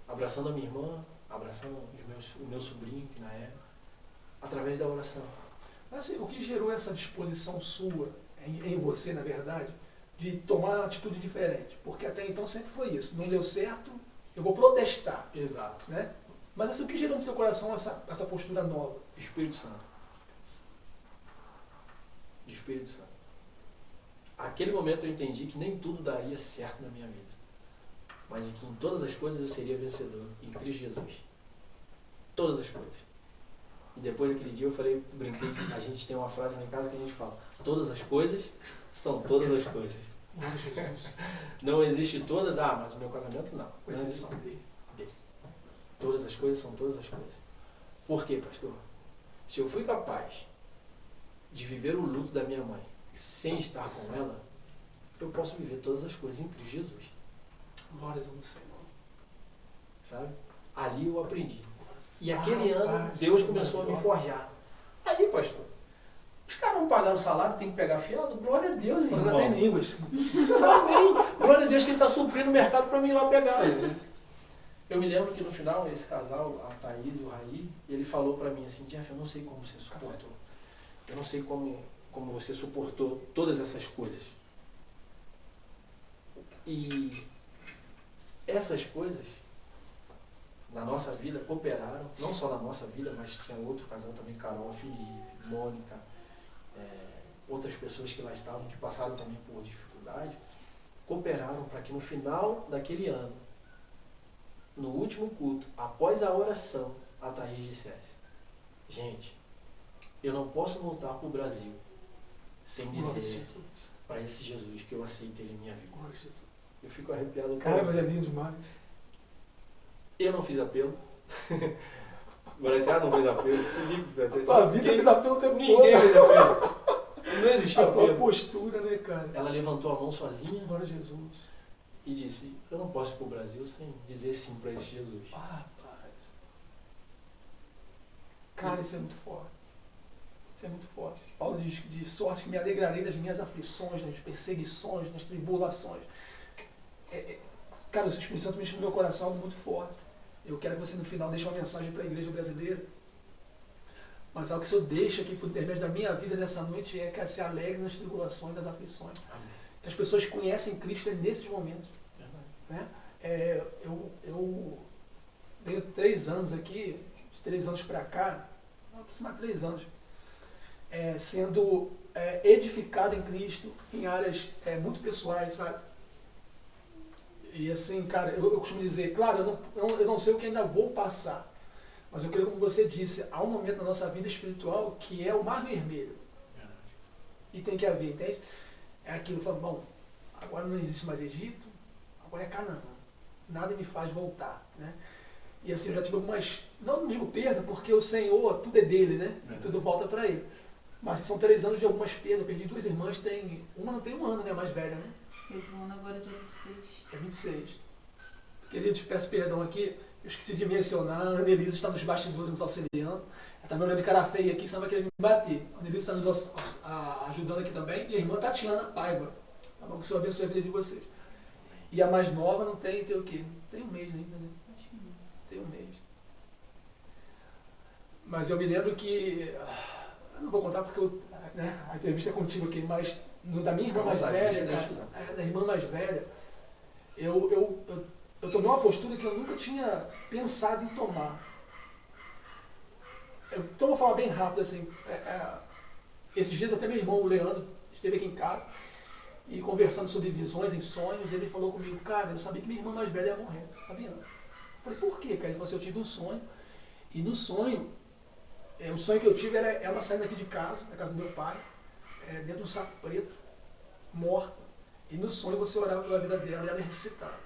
B: Abraçando a minha irmã, abraçando o meu sobrinho, que na época, através da oração.
A: Mas assim, o que gerou essa disposição sua, em você, na verdade, de tomar uma atitude diferente? Porque até então sempre foi isso. Não deu certo, eu vou protestar.
B: Exato.
A: Né? Mas assim, o que gerou no seu coração essa postura nova?
B: Espírito Santo. Espírito Santo. Aquele momento eu entendi que nem tudo daria certo na minha vida. Mas que em todas as coisas eu seria vencedor. Em Cristo Jesus. Todas as coisas. E depois daquele dia eu falei, brinquei, a gente tem uma frase lá em casa que a gente fala, todas as coisas são todas as coisas. Não existe todas, mas o meu casamento não.
A: Com exceção dele.
B: Todas as coisas são todas as coisas. Por quê, pastor? Se eu fui capaz de viver o luto da minha mãe sem estar com ela, eu posso viver todas as coisas em Cristo Jesus.
A: Glórias ao Senhor.
B: Sabe? Ali eu aprendi. E aquele ano, Deus começou a me forjar. Aí, pastor, os caras não pagaram salário, tem que pegar fiado? Glória a Deus, irmão.
A: Não tem línguas.
B: Amém. Glória a Deus que ele está suprindo o mercado para mim ir lá pegar. Eu me lembro que no final, esse casal, a Thaís e o Raí, ele falou para mim assim, Jeff, eu não sei como você suportou. Eu não sei como você suportou todas essas coisas. E essas coisas, na nossa vida, cooperaram, não só na nossa vida, mas tinha outro casal também, Carol, Felipe, Mônica, outras pessoas que lá estavam, que passaram também por dificuldade, cooperaram para que no final daquele ano, no último culto, após a oração, a Thaís dissesse, gente, eu não posso voltar para o Brasil sem dizer para esse Jesus que eu aceitei ele em minha vida. Eu fico arrepiado.
A: Cara, mas é lindo demais.
B: Eu não fiz apelo. Agora você não fez apelo.
A: A tua vida fez apelo o tempo todo.
B: Ninguém fez apelo. Não existiu
A: a tua
B: apelo.
A: postura, né, cara?
B: Ela levantou a mão sozinha.
A: Glória a Jesus.
B: E disse, eu não posso ir para o Brasil sem dizer sim para esse Jesus.
A: Ah, rapaz. Cara, isso é muito forte. Isso é muito forte. Paulo diz de sorte que me alegrarei nas minhas aflições, nas perseguições, nas tribulações. Cara, o Espírito Santo mexe no meu coração algo muito forte. Eu quero que você no final deixe uma mensagem para a igreja brasileira. Mas algo que o Senhor deixa aqui por intermédio da minha vida nessa noite é que se alegre nas tribulações, nas aflições.
B: Amém.
A: Que as pessoas conhecem Cristo nesses momentos. Né? Eu tenho 3 anos aqui, de 3 anos para cá, aproximadamente 3 anos, sendo edificado em Cristo em áreas muito pessoais, sabe? E assim, cara, eu costumo dizer, claro, eu não sei o que ainda vou passar, mas eu creio, como você disse, há um momento na nossa vida espiritual que é o mar vermelho. E tem que haver, entende? É aquilo, fala, bom, agora não existe mais Egito, agora é Canaã. Nada me faz voltar, né? E assim, eu já tive algumas, não digo perda, porque o Senhor, tudo é dele, né? E tudo volta para ele. Mas são 3 anos de algumas perdas. Eu perdi 2 irmãs, uma não tem 1 ano, né? Mais velha, né?
C: Fez um ano agora, dia 26.
A: É 26. Queridos, peço perdão aqui, eu esqueci de mencionar, a Anelisa está nos bastidores nos auxiliando. Ela está me olhando de cara feia aqui, senão vai querer me bater. A Anelisa está nos ajudando aqui também. E a irmã Tatiana Paiva. Tá bom? Que o Senhor abençoe a vida de vocês. E a mais nova não tem o quê? Tem 1 mês ainda, né?
C: Acho que não.
A: Tem 1 mês. Mas eu me lembro que... Eu não vou contar porque a entrevista é contigo aqui, mas da minha irmã mais velha, da irmã mais velha, eu tomei uma postura que eu nunca tinha pensado em tomar. Então vou falar bem rápido assim. Esses dias até meu irmão, o Leandro, esteve aqui em casa e conversando sobre visões e sonhos, ele falou comigo, cara, eu sabia que minha irmã mais velha ia morrer, Fabiana. Eu falei, por quê, cara? Ele falou assim, eu tive um sonho, e no sonho, o sonho que eu tive era ela saindo aqui de casa, da casa do meu pai, dentro de um saco preto, morta. E no sonho você orava pela vida dela e ela ia ressuscitar.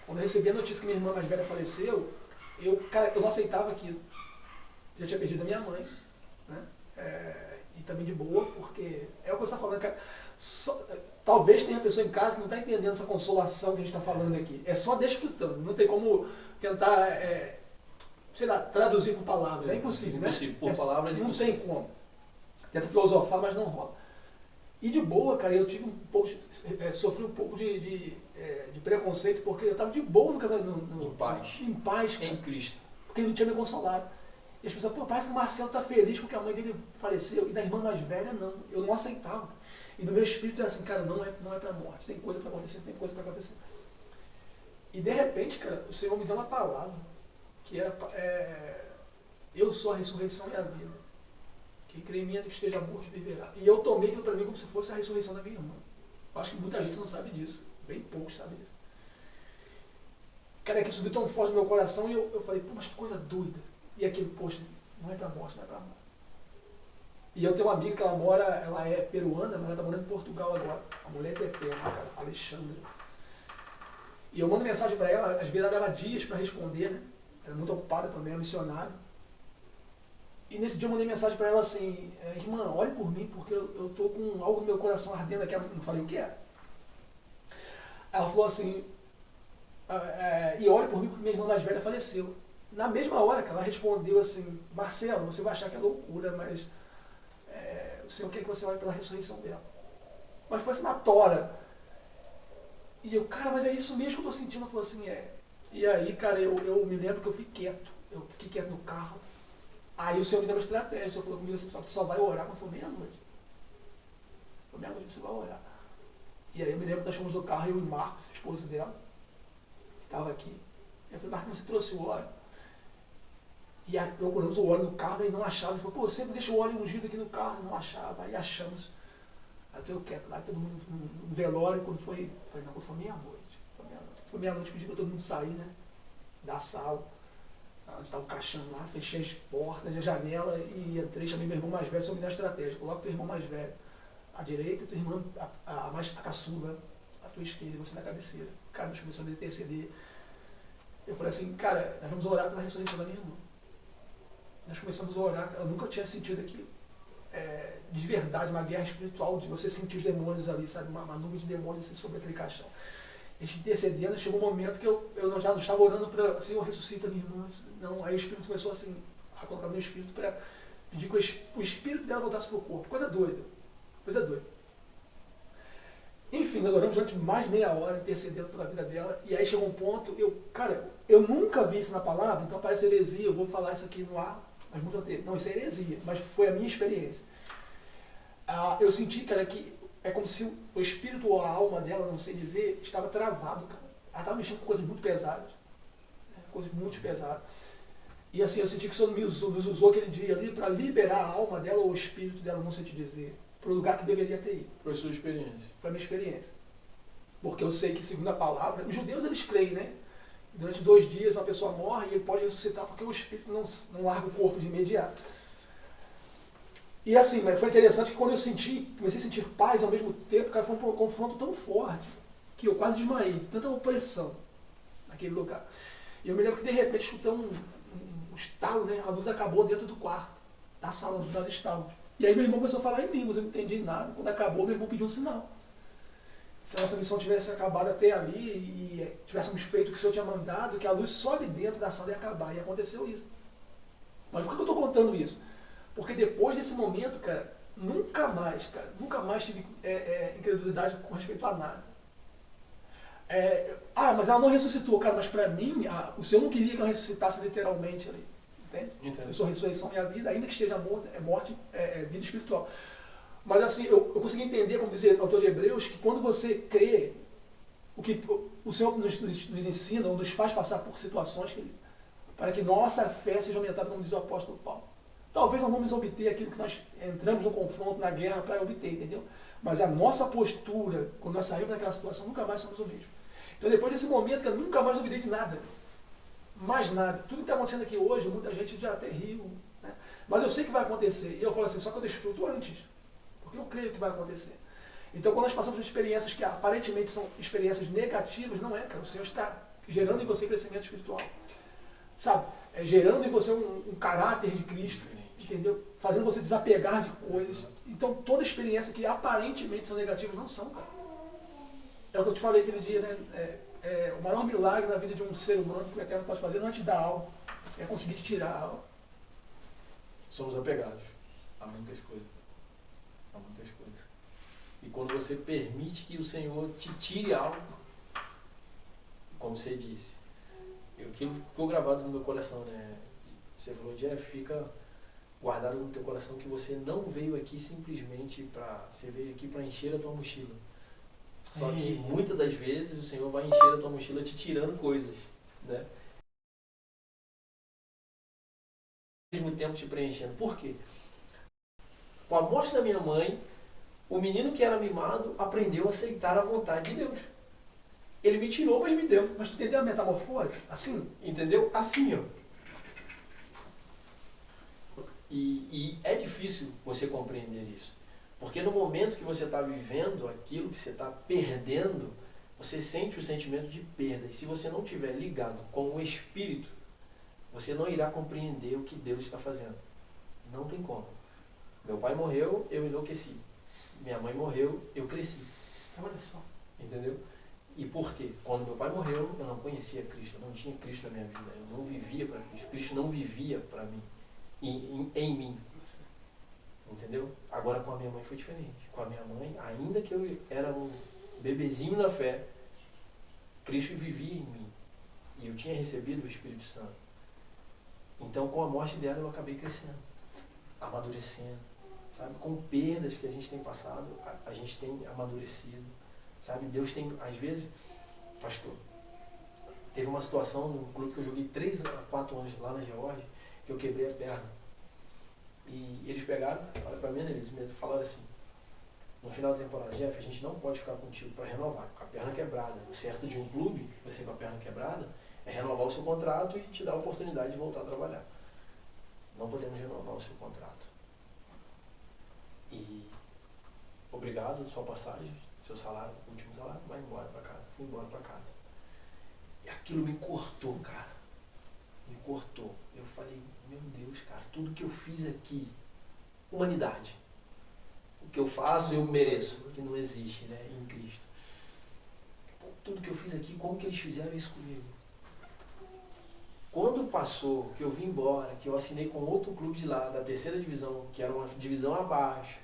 A: Quando eu recebi a notícia que minha irmã mais velha faleceu, eu não aceitava aquilo. Eu já tinha perdido a minha mãe, né? E também de boa, porque é o que você está falando, cara. Talvez tenha pessoa em casa que não está entendendo essa consolação que a gente está falando aqui. É só desfrutando, não tem como tentar, sei lá, traduzir por palavras. É impossível, né?
B: Impossível, por palavras
A: não
B: impossível.
A: tem como. Tenta filosofar, mas não rola. E de boa, cara, eu tive sofri um pouco de preconceito, porque eu estava de boa no casamento.
B: Em paz.
A: Em paz, cara,
B: Em Cristo.
A: porque ele não tinha me consolado. E as pessoas, pô, parece que o Marcelo está feliz porque a mãe dele faleceu. E da irmã mais velha, não. Eu não aceitava. E no meu espírito era assim, cara, não é para a morte. Tem coisa para acontecer, tem coisa para acontecer. E de repente, cara, o Senhor me deu uma palavra, que era, eu sou a ressurreição e a vida. Quem crê em mim, que esteja morto, viverá. E eu tomei aquilo para mim como se fosse a ressurreição da minha irmã. Eu acho que muita gente não sabe disso. Bem poucos sabem disso. Cara, aquilo subiu tão forte no meu coração e eu falei, pô, mas que coisa doida. E aquilo, poxa, não é para morte, não é para morte. E eu tenho uma amiga que ela é peruana, mas ela está morando em Portugal agora. A mulher é eterna, cara, Alexandra. E eu mando mensagem para ela, às vezes ela leva dias para responder, né? ela é muito ocupada também, é missionária. E nesse dia eu mandei mensagem para ela assim, irmã, ore por mim, porque eu tô com algo no meu coração ardendo aqui. Eu não falei o que é. Ela falou assim, e ore por mim porque minha irmã mais velha faleceu. Na mesma hora que ela respondeu assim, Marcelo, você vai achar que é loucura, mas o Senhor quer que você ore pela ressurreição dela. Mas foi assim na tora. E eu, cara, mas é isso mesmo que eu tô sentindo. Ela falou assim, E aí, cara, eu me lembro que eu fiquei quieto. Eu fiquei quieto no carro. Aí o Senhor me deu uma estratégia. O Senhor falou comigo assim, tu só vai orar quando for meia-noite. Foi meia-noite, você vai orar. E aí eu me lembro que nós fomos no carro, eu e o Marcos, esposo dela, que estava aqui. Eu falei, Marcos, você trouxe o óleo? E aí procuramos o óleo no carro e não achava. Ele falou, pô, eu sempre deixo o óleo ungido aqui no carro, não achava. Aí achamos. Aí eu quieto lá, todo mundo no velório, quando foi meia-noite. Foi meia-noite, pedi para todo mundo sair, né? Da sala. Onde estava o caixão lá, fechei as portas, a janela e entrei, chamei meu irmão mais velho, só me dá estratégia. Coloca teu irmão mais velho à direita, tua irmã, a caçula, à tua esquerda, e você na cabeceira. Cara, nós começamos a interceder. Eu falei assim, cara, nós vamos orar pela ressurreição da minha irmã. Nós começamos a orar, ela nunca tinha sentido aquilo. De verdade, uma guerra espiritual, de você sentir os demônios ali, sabe? Uma nuvem de demônios assim, sobre aquele caixão. A gente intercedendo, chegou um momento que eu já não estava orando para, Senhor, ressuscita minha irmã. Não, aí o Espírito começou assim, a colocar no meu espírito para pedir que o espírito dela voltasse para o corpo. Coisa doida. Coisa doida. Enfim, nós oramos durante mais de meia hora, intercedendo pela vida dela, e aí chegou um ponto, eu nunca vi isso na palavra, então parece heresia, eu vou falar isso aqui no ar, mas muito tempo. Não, isso é heresia, mas foi a minha experiência. Eu senti, cara, que é como se o espírito ou a alma dela, não sei dizer, estava travado, cara. Ela estava mexendo com coisas muito pesadas. Coisas muito pesadas. E assim, eu senti que o Senhor nos usou aquele dia ali para liberar a alma dela ou o espírito dela, não sei te dizer, para o lugar que deveria ter ido.
B: Foi a sua experiência?
A: Foi a minha experiência. Porque eu sei que, segundo a palavra, os judeus eles creem, né? Durante 2 dias a pessoa morre e ele pode ressuscitar porque o espírito não larga o corpo de imediato. E assim, mas foi interessante que quando eu comecei a sentir paz ao mesmo tempo, cara, foi um confronto tão forte que eu quase desmaiei, de tanta opressão naquele lugar. E eu me lembro que de repente escutei um estalo, né? A luz acabou dentro do quarto, da sala onde nós estávamos. E aí meu irmão começou a falar em línguas, eu não entendi nada. Quando acabou, meu irmão pediu um sinal. Se a nossa missão tivesse acabado até ali e tivéssemos feito o que o Senhor tinha mandado, que a luz só ali dentro da sala ia acabar. E aconteceu isso. Mas por que eu estou contando isso? Porque depois desse momento, cara, nunca mais tive incredulidade com respeito a nada. Mas ela não ressuscitou, cara, mas para mim, o Senhor não queria que ela ressuscitasse literalmente ali. Entende?
B: Entendo.
A: Eu sou a ressurreição minha vida, ainda que esteja morta, morte, vida espiritual. Mas assim, eu consegui entender, como diz o autor de Hebreus, que quando você crê, o que o Senhor nos ensina, ou nos faz passar por situações para que nossa fé seja aumentada, como diz o apóstolo Paulo. Talvez não vamos obter aquilo que nós entramos no confronto, na guerra, para obter, entendeu? Mas a nossa postura, quando nós saímos daquela situação, nunca mais somos o mesmo. Então depois desse momento, eu nunca mais duvidei de nada. Mais nada. Tudo que está acontecendo aqui hoje, muita gente já até riu, né? Mas eu sei que vai acontecer. E eu falo assim, só que eu deixo fruto antes. Porque eu creio que vai acontecer. Então quando nós passamos por experiências que aparentemente são experiências negativas, não é, cara. O Senhor está gerando em você crescimento espiritual. Sabe? Gerando em você um caráter de Cristo. Entendeu? Fazendo você desapegar de coisas. Então toda experiência que aparentemente são negativas não são, cara. É o que eu te falei aquele dia, né? O maior milagre na vida de um ser humano que o Eterno pode fazer não é te dar algo, é conseguir te tirar algo.
B: Somos apegados a muitas coisas. A muitas coisas. E quando você permite que o Senhor te tire algo, como você disse, aquilo ficou gravado no meu coração, né? Você falou, Jeff, fica guardado no teu coração que você não veio aqui simplesmente para... Você veio aqui para encher a tua mochila. Só que muitas das vezes o Senhor vai encher a tua mochila te tirando coisas, né? Ao mesmo tempo te preenchendo. Por quê? Com a morte da minha mãe, o menino que era mimado aprendeu a aceitar a vontade de Deus. Ele me tirou, mas me deu.
A: Mas tu entendeu a metamorfose? Assim?
B: Entendeu? Assim, ó. E é difícil você compreender isso. Porque no momento que você está vivendo aquilo que você está perdendo, você sente o sentimento de perda. E se você não estiver ligado com o Espírito, você não irá compreender o que Deus está fazendo. Não tem como. Meu pai morreu, eu enlouqueci. Minha mãe morreu, eu cresci.
A: Olha só.
B: Entendeu? E por quê? Quando meu pai morreu, eu não conhecia Cristo, eu não tinha Cristo na minha vida, eu não vivia para Cristo. Cristo não vivia para mim, em mim. Entendeu? Agora com a minha mãe foi diferente. Com a minha mãe, ainda que eu era um bebezinho na fé, Cristo vivia em mim. E eu tinha recebido o Espírito Santo. Então com a morte dela eu acabei crescendo, amadurecendo. Sabe? Com perdas que a gente tem passado, a gente tem amadurecido. Sabe? Deus tem, às vezes, pastor, teve uma situação no clube que eu joguei 3 a 4 anos lá na Geórgia, que eu quebrei a perna. E eles pegaram, olha pra mim, né, eles mesmo falaram assim, no final da temporada, Jeff, a gente não pode ficar contigo para renovar, com a perna quebrada. O certo de um clube, você com a perna quebrada, é renovar o seu contrato e te dar a oportunidade de voltar a trabalhar. Não podemos renovar o seu contrato. E obrigado, sua passagem, seu salário, último salário, vai embora para casa. Fui embora para casa. E aquilo me cortou, cara. Me cortou. Eu falei, meu Deus, cara, tudo que eu fiz aqui, humanidade. O que eu faço, eu mereço. Que não existe, né, em Cristo. Pô, tudo que eu fiz aqui, como que eles fizeram isso comigo? Quando passou, que eu vim embora, que eu assinei com outro clube de lá, da 3ª divisão, que era uma divisão abaixo,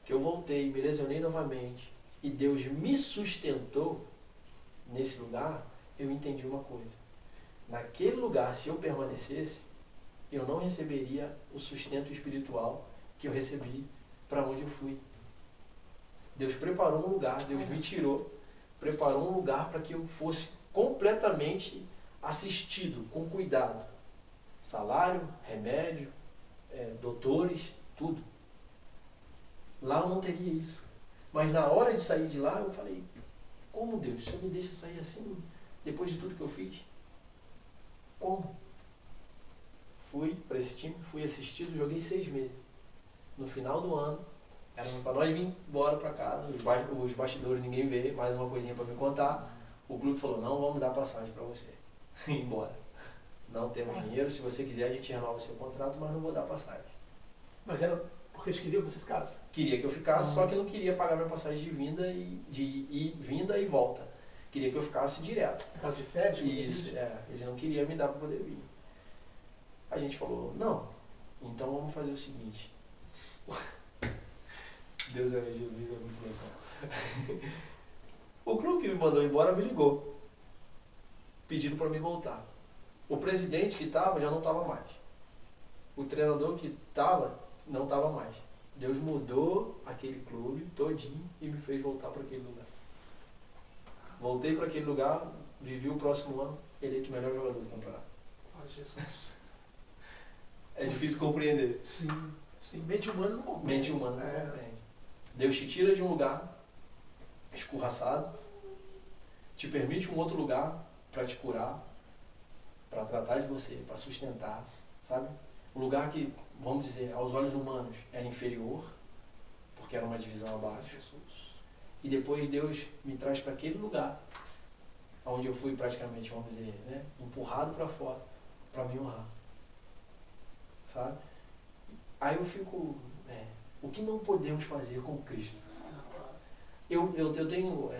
B: que eu voltei, me lesionei novamente, e Deus me sustentou nesse lugar, eu entendi uma coisa. Naquele lugar, se eu permanecesse, eu não receberia o sustento espiritual que eu recebi para onde eu fui. Deus preparou um lugar, Deus me tirou, preparou um lugar para que eu fosse completamente assistido, com cuidado. Salário, remédio, doutores, tudo. Lá eu não teria isso. Mas na hora de sair de lá, eu falei, como Deus, o Senhor me deixa sair assim, depois de tudo que eu fiz? Como? Fui para esse time, fui assistido, joguei 6 meses. No final do ano, era para nós vir embora para casa, os bastidores ninguém vê, mais uma coisinha para me contar. O clube falou, não vamos dar passagem para você ir embora. Não temos dinheiro, se você quiser a gente renova o seu contrato, mas não vou dar passagem.
A: Mas era porque eles queriam que você ficasse?
B: Queria que eu ficasse, só que não queria pagar minha passagem de vinda e volta. Queria que eu ficasse direto.
A: Por causa de férias?
B: Isso, eles não queriam me dar para poder vir. A gente falou, não, então vamos fazer o seguinte. Deus é Jesus, é muito legal. O clube que me mandou embora me ligou, pedindo para me voltar. O presidente que estava já não estava mais. O treinador que estava não estava mais. Deus mudou aquele clube todinho e me fez voltar para aquele lugar. Voltei para aquele lugar, vivi o próximo ano, eleito o melhor jogador do campeonato.
A: Ai, Jesus.
B: É difícil compreender.
A: Sim, sim. Mente humana não compreende.
B: Mente humana não compreende. Deus te tira de um lugar escorraçado, te permite um outro lugar para te curar, para tratar de você, para sustentar, sabe? Um lugar que, vamos dizer, aos olhos humanos era inferior, porque era uma divisão abaixo. E depois Deus me traz para aquele lugar, onde eu fui praticamente, vamos dizer, né, empurrado para fora, para me honrar. Sabe? Aí eu fico, o que não podemos fazer com Cristo? Eu tenho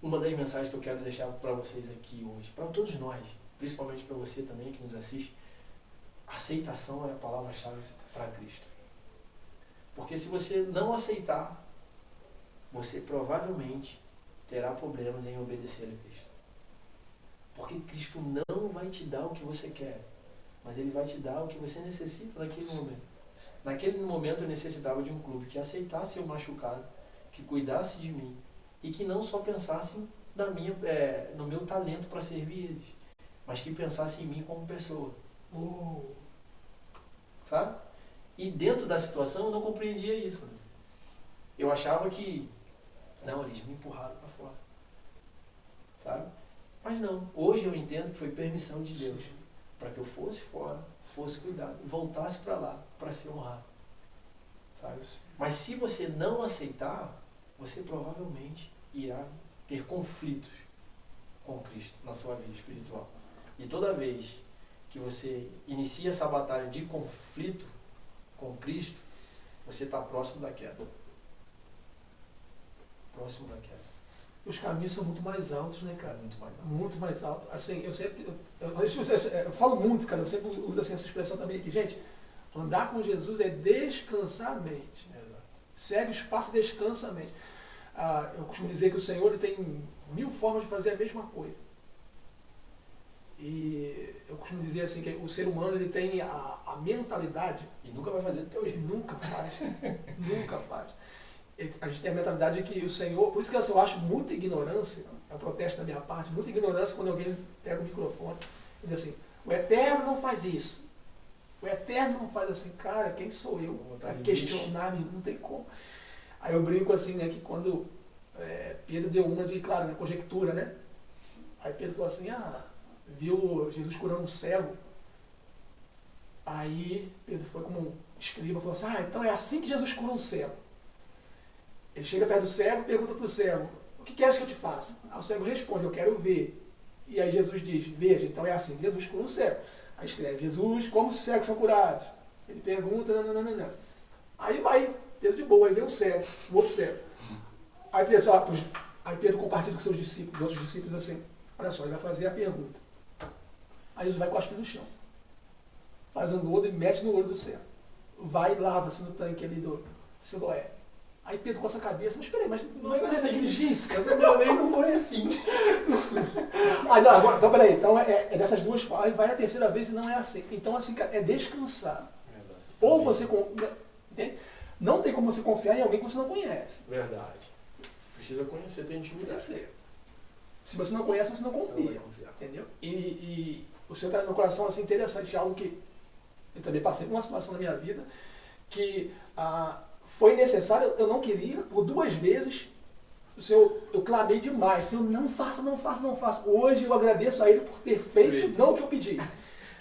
B: uma das mensagens que eu quero deixar para vocês aqui hoje, para todos nós, principalmente para você também que nos assiste. Aceitação é a palavra-chave para Cristo. Porque se você não aceitar, você provavelmente terá problemas em obedecer a Cristo. Porque Cristo não vai te dar o que você quer, mas Ele vai te dar o que você necessita naquele momento. Naquele momento eu necessitava de um clube que aceitasse eu machucado, que cuidasse de mim e que não só pensasse no meu talento para servir eles, mas que pensasse em mim como pessoa. Sabe? E dentro da situação eu não compreendia isso. Né? Eu achava que, não, eles me empurraram para fora. Sabe? Mas não. Hoje eu entendo que foi permissão de Deus para que eu fosse fora, fosse cuidado, voltasse para lá para ser honrado. Sabe? Mas se você não aceitar, você provavelmente irá ter conflitos com Cristo na sua vida espiritual. E toda vez que você inicia essa batalha de conflito com Cristo, você está próximo da queda. Próximo da queda.
A: Os caminhos são muito mais altos, né, cara?
B: Muito mais alto.
A: Muito mais alto. Assim, eu falo muito, cara, eu sempre uso assim, essa expressão também aqui. Gente, andar com Jesus é descansar a mente.
B: Exato.
A: Segue o espaço e descansa a mente. Eu costumo dizer que o Senhor ele tem 1000 formas de fazer a mesma coisa. E eu costumo dizer assim que o ser humano ele tem a mentalidade.
B: E nunca vai fazer do teu jeito.
A: Nunca faz. Nunca faz. A gente tem a mentalidade de que o Senhor, por isso que eu acho muita ignorância, é um protesto da minha parte, muita ignorância quando alguém pega o microfone e diz assim, o Eterno não faz isso, o Eterno não faz assim. Cara, quem sou eu para questionar? Não tem como. Aí eu brinco assim, né, que quando Pedro deu uma de, claro, né, conjectura, né, aí Pedro falou assim, viu Jesus curando um cego, aí Pedro foi como um escriba, falou assim, então é assim que Jesus cura um cego. Ele chega perto do cego e pergunta para o cego, o que queres que eu te faça? Aí o cego responde, eu quero ver. E aí Jesus diz, veja, então é assim, Jesus cura um cego. Aí escreve, Jesus, como os cegos são curados? Ele pergunta, não. Aí vai, Pedro de boa, aí vê um cego, um outro cego. Aí Pedro compartilha com seus discípulos, outros discípulos assim, olha só, ele vai fazer a pergunta. Aí Jesus vai cuspir no chão. Faz um lodo e mete no olho do cego. Vai e lava-se no tanque ali do Siloé. Aí Pedro com essa cabeça, mas peraí, mas não vai ser daquele jeito, cara.
B: Também não foi assim.
A: Então peraí, então é dessas duas falas, aí vai a terceira vez e não é assim. Então assim, cara, é descansar.
B: Verdade.
A: Ou você, entende? Não tem como você confiar em alguém que você não conhece.
B: Verdade. Precisa conhecer, ter intimidade.
A: Se você não conhece, você não
B: Você não
A: confia.
B: vai confiar.
A: Entendeu? E o Senhor traz no meu coração assim, interessante, algo que eu também passei por uma situação na minha vida, que foi necessário, eu não queria, por 2 vezes, eu clamei demais, Senhor, não faça. Hoje eu agradeço a Ele por ter feito, não o que eu pedi.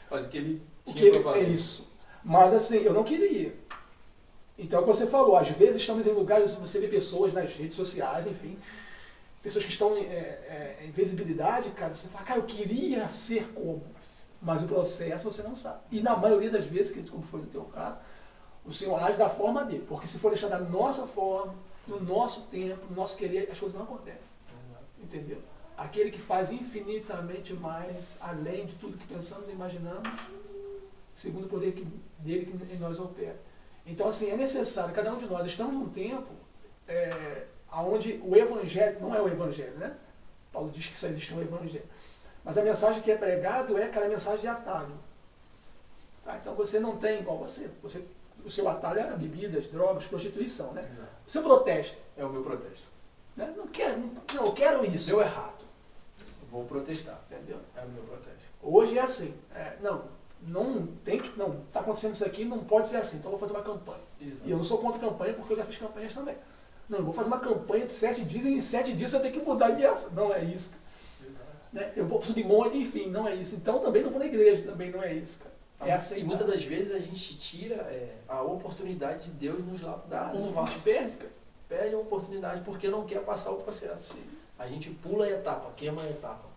B: Mas o que ele
A: O que
B: tinha
A: ele,
B: pra fazer.
A: é isso. Mas assim, eu não queria. Então é o que você falou, às vezes estamos em lugares, você vê pessoas nas redes sociais, enfim, pessoas que estão em visibilidade, cara, você fala, cara, eu queria ser como, mas o processo você não sabe. E na maioria das vezes, como foi no teu caso, o Senhor age da forma dele, porque se for deixar da nossa forma, no nosso tempo, no nosso querer, as coisas não acontecem. Entendeu? Aquele que faz infinitamente mais, além de tudo que pensamos e imaginamos, segundo o poder dele que em nós opera. Então, assim, é necessário, cada um de nós, estamos num tempo onde o Evangelho, não é o Evangelho, né? Paulo diz que só existe um Evangelho. Mas a mensagem que é pregado é aquela mensagem de atalho. Tá? Então você não tem igual o seu atalho era bebidas, drogas, prostituição, né?
B: Exato.
A: O seu protesto.
B: É o meu protesto.
A: Né? Não, eu quero isso.
B: Deu errado. Vou protestar.
A: Entendeu?
B: É o meu protesto.
A: Hoje é assim. Está acontecendo isso aqui, não pode ser assim, então eu vou fazer uma campanha.
B: Exato.
A: E eu não sou contra campanha porque eu já fiz campanhas também. Não, eu vou fazer uma campanha de 7 dias e em 7 dias eu tenho que mudar de essa. Não é isso.
B: Exato.
A: Né? Eu vou subir monte, enfim, não é isso. Então também não vou na igreja, também não é isso, cara. É aceitar.
B: E muitas das vezes a gente tira a oportunidade de Deus nos lapidar no
A: A
B: vaso.
A: gente perde, cara.
B: Perde a oportunidade porque não quer passar o processo. A gente pula a etapa, queima a etapa.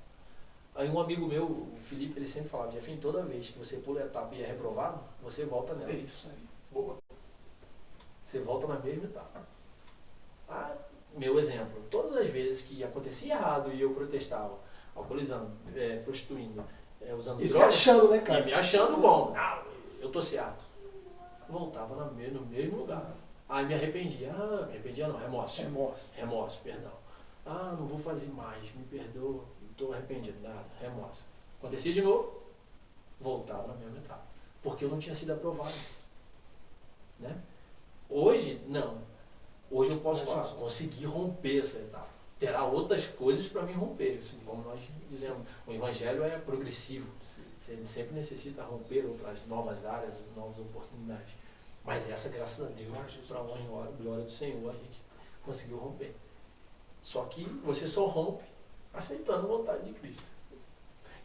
B: Aí um amigo meu, o Felipe, ele sempre falava, Jefinho, toda vez que você pula a etapa e é reprovado, você volta nela.
A: É isso aí. Boa.
B: Você volta na mesma etapa. Meu exemplo, todas as vezes que acontecia errado e eu protestava, alcoolizando, prostituindo, usando
A: E
B: drogas,
A: se achando, né,
B: e
A: cara?
B: me achando bom, não, eu tô certo. Voltava no mesmo lugar. Aí me arrependia. Me arrependia não, remorso. Remorso, perdão. Não vou fazer mais, me perdoa, estou arrependido, nada, remorso. Acontecia de novo, voltava na mesma etapa. Porque eu não tinha sido aprovado. Né? Hoje, não. Hoje eu posso falar, conseguir romper essa etapa. Terá outras coisas para mim romper. Assim, como nós dizemos, o Evangelho é progressivo. Ele sempre necessita romper outras novas áreas, novas oportunidades. Mas essa, graças a Deus, para a honra e glória do Senhor, a gente conseguiu romper. Só que você só rompe aceitando a vontade de Cristo.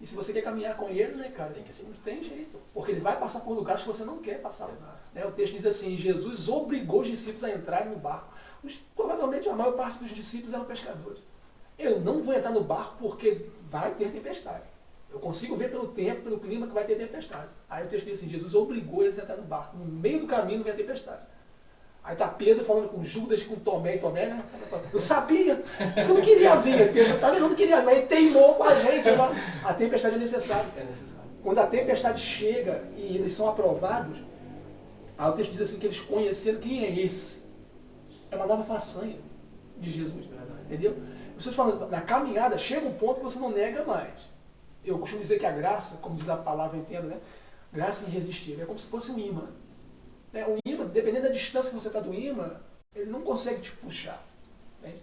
A: E se você quer caminhar com ele, né, cara,
B: Tem que ser.
A: não tem jeito. Porque ele vai passar por lugares que você não quer passar. Né? O texto diz assim, Jesus obrigou os discípulos a entrarem no barco. Provavelmente a maior parte dos discípulos eram pescadores. Eu não vou entrar no barco porque vai ter tempestade. Eu consigo ver pelo tempo, pelo clima, que vai ter tempestade. Aí o texto diz assim, Jesus obrigou eles a entrar no barco. No meio do caminho não vai ter tempestade. Aí tá Pedro falando com Judas, com Tomé, né? Eu sabia, você não queria vir, Pedro, tá vendo? Não queria vir, ele teimou com a gente. A tempestade é necessária.
B: É necessário.
A: Quando a tempestade chega e eles são aprovados, aí o texto diz assim que eles conheceram quem é esse. É uma nova façanha de Jesus, entendeu? Eu estou te falando, na caminhada chega um ponto que você não nega mais. Eu costumo dizer que a graça, como diz a palavra, eu entendo, né? Graça irresistível, é como se fosse um imã. Né? O imã, dependendo da distância que você está do imã, ele não consegue te puxar. Entende?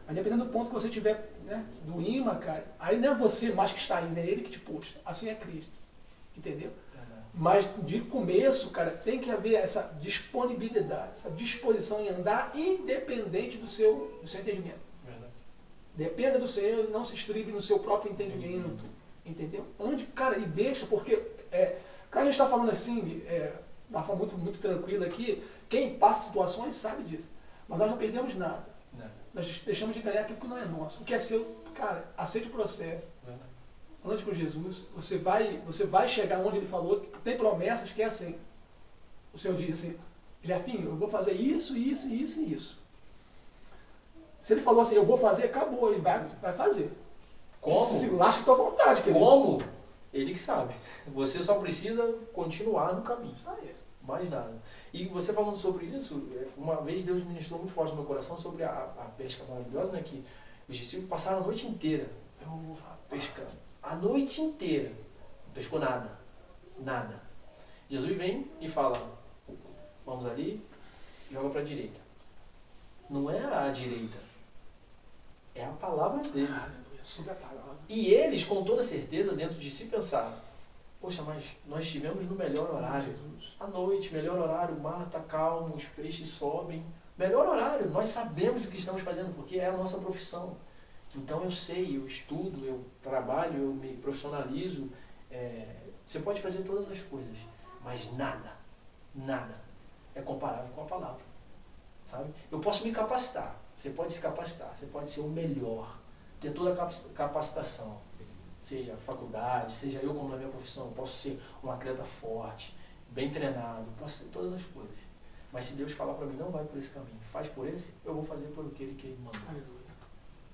A: Mas dependendo do ponto que você tiver, né, do imã, cara, aí não é você mais que está indo, é ele que te puxa. Assim é Cristo. Entendeu? Mas de começo, cara, tem que haver essa disponibilidade, essa disposição em andar independente do seu entendimento.
B: Verdade.
A: Dependa do Senhor, não se estribe no seu próprio entendimento. Entendeu? Ande, cara, e deixa, porque cara, a gente está falando assim, de uma forma muito, muito tranquila aqui, quem passa situações sabe disso. Mas nós não perdemos nada.
B: Não.
A: Nós deixamos de ganhar aquilo que não é nosso. O que é seu, cara, aceite o processo.
B: Verdade.
A: Ande com Jesus, você vai chegar onde ele falou, tem promessas que é assim. O Senhor diz assim, Jefinho, eu vou fazer isso, isso, isso e isso. Se ele falou assim, eu vou fazer, acabou, ele vai fazer.
B: Como?
A: Se lasca a tua vontade, querido.
B: Como? Ele que sabe. Você só precisa continuar no caminho.
A: Isso aí.
B: Mais nada. E você falando sobre isso, uma vez Deus ministrou muito forte no meu coração sobre a pesca maravilhosa, né? Que os discípulos passaram a noite inteira pescando. A noite inteira. Não pescou nada. Nada. Jesus vem e fala, vamos ali, joga para a direita. Não é a direita. É a palavra dele.
A: Aleluia, sobre a palavra.
B: E eles, com toda certeza, dentro de si pensaram, poxa, mas nós estivemos no melhor horário. À noite, melhor horário, o mar está calmo, os peixes sobem. Melhor horário, nós sabemos o que estamos fazendo, porque é a nossa profissão. Então eu sei, eu estudo, eu trabalho, eu me profissionalizo. Você pode fazer todas as coisas, mas nada é comparável com a palavra. Sabe? Eu posso me capacitar, você pode se capacitar, você pode ser o melhor, ter toda a capacitação, seja faculdade, seja eu como na minha profissão, eu posso ser um atleta forte, bem treinado, posso ser todas as coisas. Mas se Deus falar para mim, não vai por esse caminho, faz por esse, eu vou fazer por aquele que Ele mandou.
A: Aleluia.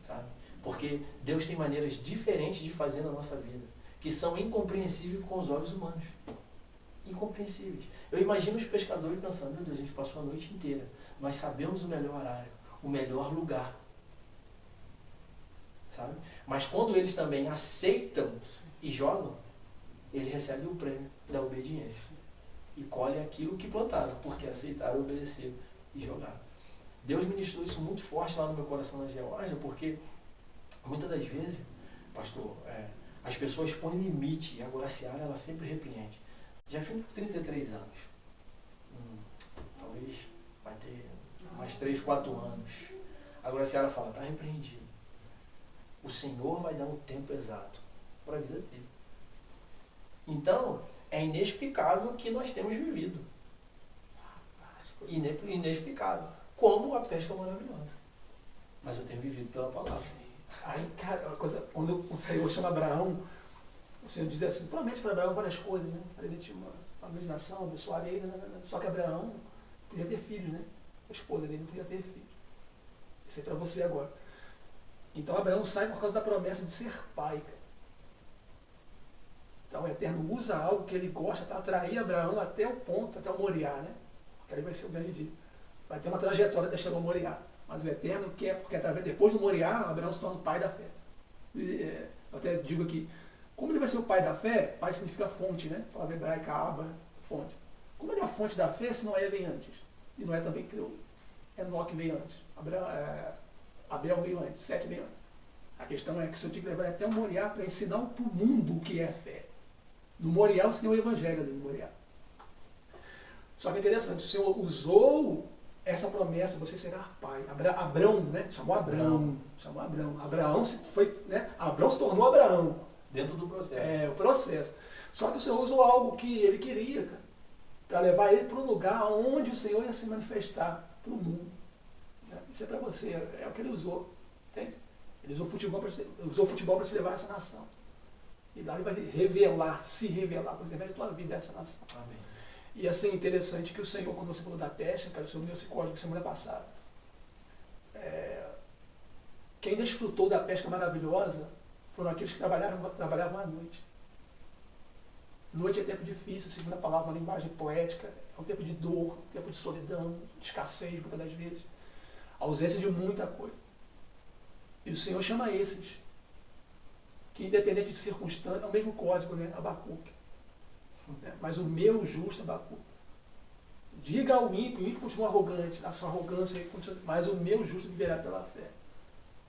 B: Sabe? Porque Deus tem maneiras diferentes de fazer na nossa vida, que são incompreensíveis com os olhos humanos. Incompreensíveis. Eu imagino os pescadores pensando, meu Deus, a gente passou a noite inteira, nós sabemos o melhor horário, o melhor lugar. Sabe? Mas quando eles também aceitam e jogam, eles recebem o prêmio da obediência. E colhem aquilo que plantaram, porque aceitaram, obedeceram e jogaram. Deus ministrou isso muito forte lá no meu coração na Geórgia, porque muitas das vezes, pastor, as pessoas põem limite e a Graciara, ela sempre repreende. Já fiz 33 anos. Talvez vai ter mais 3, 4 anos. A Graciara fala, está repreendido. O Senhor vai dar um tempo exato para a vida dele. Então, é inexplicável o que nós temos vivido. Inexplicável. Como a pesca maravilhosa. Mas eu tenho vivido pela palavra.
A: Aí, cara, quando o Senhor chama Abraão, o Senhor diz assim, promete para Abraão várias coisas, né? Para ele tinha uma imaginação, abençoar ele, só que Abraão podia ter filhos, né? A esposa dele não podia ter filhos. Isso é para você agora. Então Abraão sai por causa da promessa de ser pai, cara. Então o Eterno usa algo que ele gosta para atrair Abraão até o ponto, até o Moriá, né? Porque aí vai ser o grande dia. Vai ter uma trajetória até chegar ao Moriá. Mas o Eterno quer, porque através, depois do Moriá, Abraão se torna o pai da fé. Eu até digo aqui, como ele vai ser o pai da fé, pai significa fonte, né? A palavra hebraica, aba, fonte. Como ele é a fonte da fé, se Noé vem antes? E Noé também criou. Enoque veio antes. Abel veio antes, Sete veio antes. A questão é que o Senhor tinha que levar até o Moriá para ensinar para o mundo o que é fé. No Moriá você tem o evangelho ali no Moriá. Só que é interessante, o Senhor usou essa promessa, você será pai. Abrão, né? Chamou Abrão. Abraão foi, né? Abrão se tornou Abraão.
B: Dentro do processo.
A: O processo. Só que o Senhor usou algo que ele queria, cara, para levar ele para um lugar onde o Senhor ia se manifestar para o mundo. Isso é para você, é o que ele usou. Entende? Ele usou futebol para te levar a essa nação. E lá ele vai revelar, se revelar por intermédio da tua vida essa nação.
B: Amém.
A: E assim, interessante que o Senhor, quando você falou da pesca, cara, o Senhor me deu esse código semana passada. Quem desfrutou da pesca maravilhosa foram aqueles que trabalhavam à noite. Noite é tempo difícil, segundo a palavra, uma linguagem poética, é um tempo de dor, um tempo de solidão, de escassez, muitas das vezes, ausência de muita coisa. E o Senhor chama esses, que independente de circunstância, é o mesmo código, né? Abacuque. Mas o meu justo Abacuque. Diga ao ímpio, o ímpio continua arrogante, a sua arrogância continua, mas o meu justo viverá pela fé.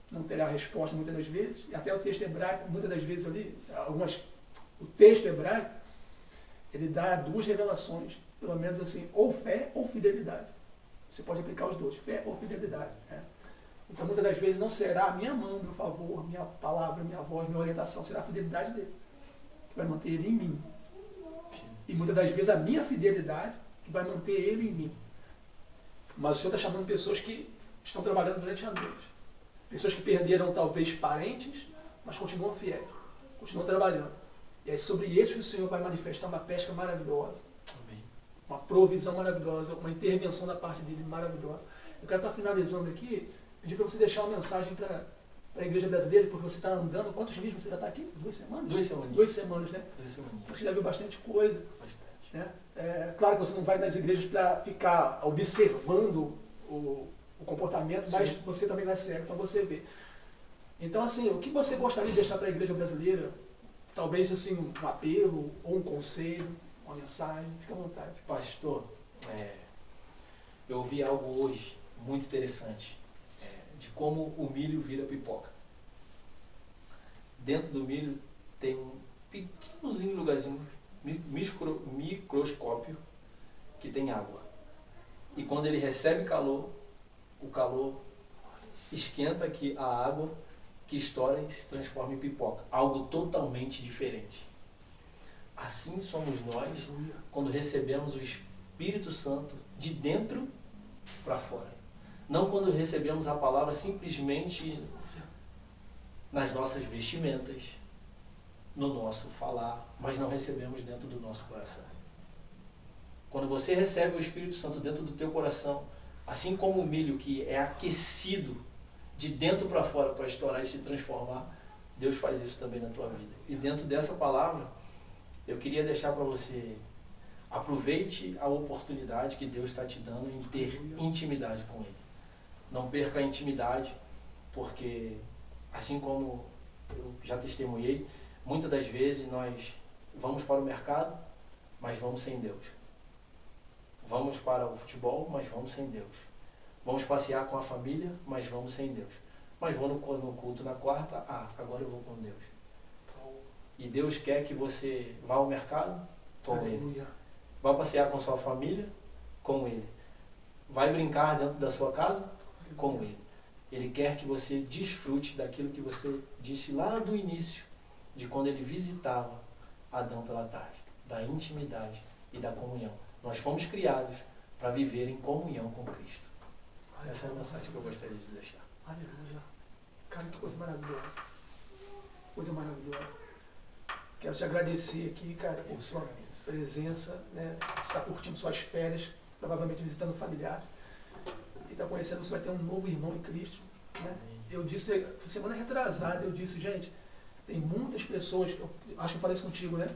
A: Não terá resposta muitas das vezes, e até o texto hebraico, muitas das vezes ali, o texto hebraico, ele dá duas revelações, pelo menos assim, ou fé ou fidelidade. Você pode aplicar os dois, fé ou fidelidade. Né? Então, muitas das vezes não será a minha mão, meu favor, minha palavra, minha voz, minha orientação, será a fidelidade dele, que vai manter ele em mim. E muitas das vezes a minha fidelidade que vai manter ele em mim. Mas o Senhor está chamando pessoas que estão trabalhando durante a noite. Pessoas que perderam talvez parentes, mas continuam fiéis, continuam trabalhando. E é sobre isso que o Senhor vai manifestar uma pesca maravilhosa.
B: Amém.
A: Uma provisão maravilhosa, uma intervenção da parte dele maravilhosa. Eu quero estar finalizando aqui, pedir para você deixar uma mensagem para a igreja brasileira, porque você está andando. Quantos dias você já está aqui? 2 semanas?
B: 2 semanas.
A: 2 semanas, né?
B: 2 semanas.
A: Você já viu bastante coisa.
B: Bastante.
A: Né? Claro que você não vai nas igrejas para ficar observando o comportamento,
B: Sim.
A: mas você também vai cego, então você vê. Então, assim, o que você gostaria de deixar para a igreja brasileira? Talvez assim, um apelo, ou um conselho, uma mensagem, fica à vontade.
B: Pastor, eu ouvi algo hoje muito interessante, de como o milho vira pipoca. Dentro do milho tem um pequenozinho lugarzinho, microscópio, que tem água. E quando ele recebe calor, o calor esquenta aqui a água que estoura e se transforma em pipoca. Algo totalmente diferente. Assim somos nós quando recebemos o Espírito Santo de dentro para fora. Não quando recebemos a palavra simplesmente nas nossas vestimentas, no nosso falar, mas não recebemos dentro do nosso coração. Quando você recebe o Espírito Santo dentro do teu coração, assim como o milho que é aquecido de dentro para fora para estourar e se transformar, Deus faz isso também na tua vida. E dentro dessa palavra, eu queria deixar para você, aproveite a oportunidade que Deus está te dando em ter intimidade com Ele. Não perca a intimidade, porque assim como eu já testemunhei, muitas das vezes nós vamos para o mercado, mas vamos sem Deus. Vamos para o futebol, mas vamos sem Deus. Vamos passear com a família, mas vamos sem Deus. Mas vou no culto na quarta, agora eu vou com Deus. E Deus quer que você vá ao mercado com Ele. Vá passear com sua família com Ele. Vai brincar dentro da sua casa com Ele. Ele quer que você desfrute daquilo que você disse lá do início, de quando Ele visitava Adão pela tarde, da intimidade e da comunhão. Nós fomos criados para viver em comunhão com Cristo. Essa é a mensagem que eu gostaria de deixar.
A: Aleluia. Cara, que coisa maravilhosa. Coisa maravilhosa. Quero te agradecer aqui, cara, por sua presença, né? Você está curtindo suas férias, provavelmente visitando familiares. E está conhecendo, você vai ter um novo irmão em Cristo. Né? Eu disse, semana retrasada, eu disse, gente, tem muitas pessoas, eu acho que eu falei isso contigo, né?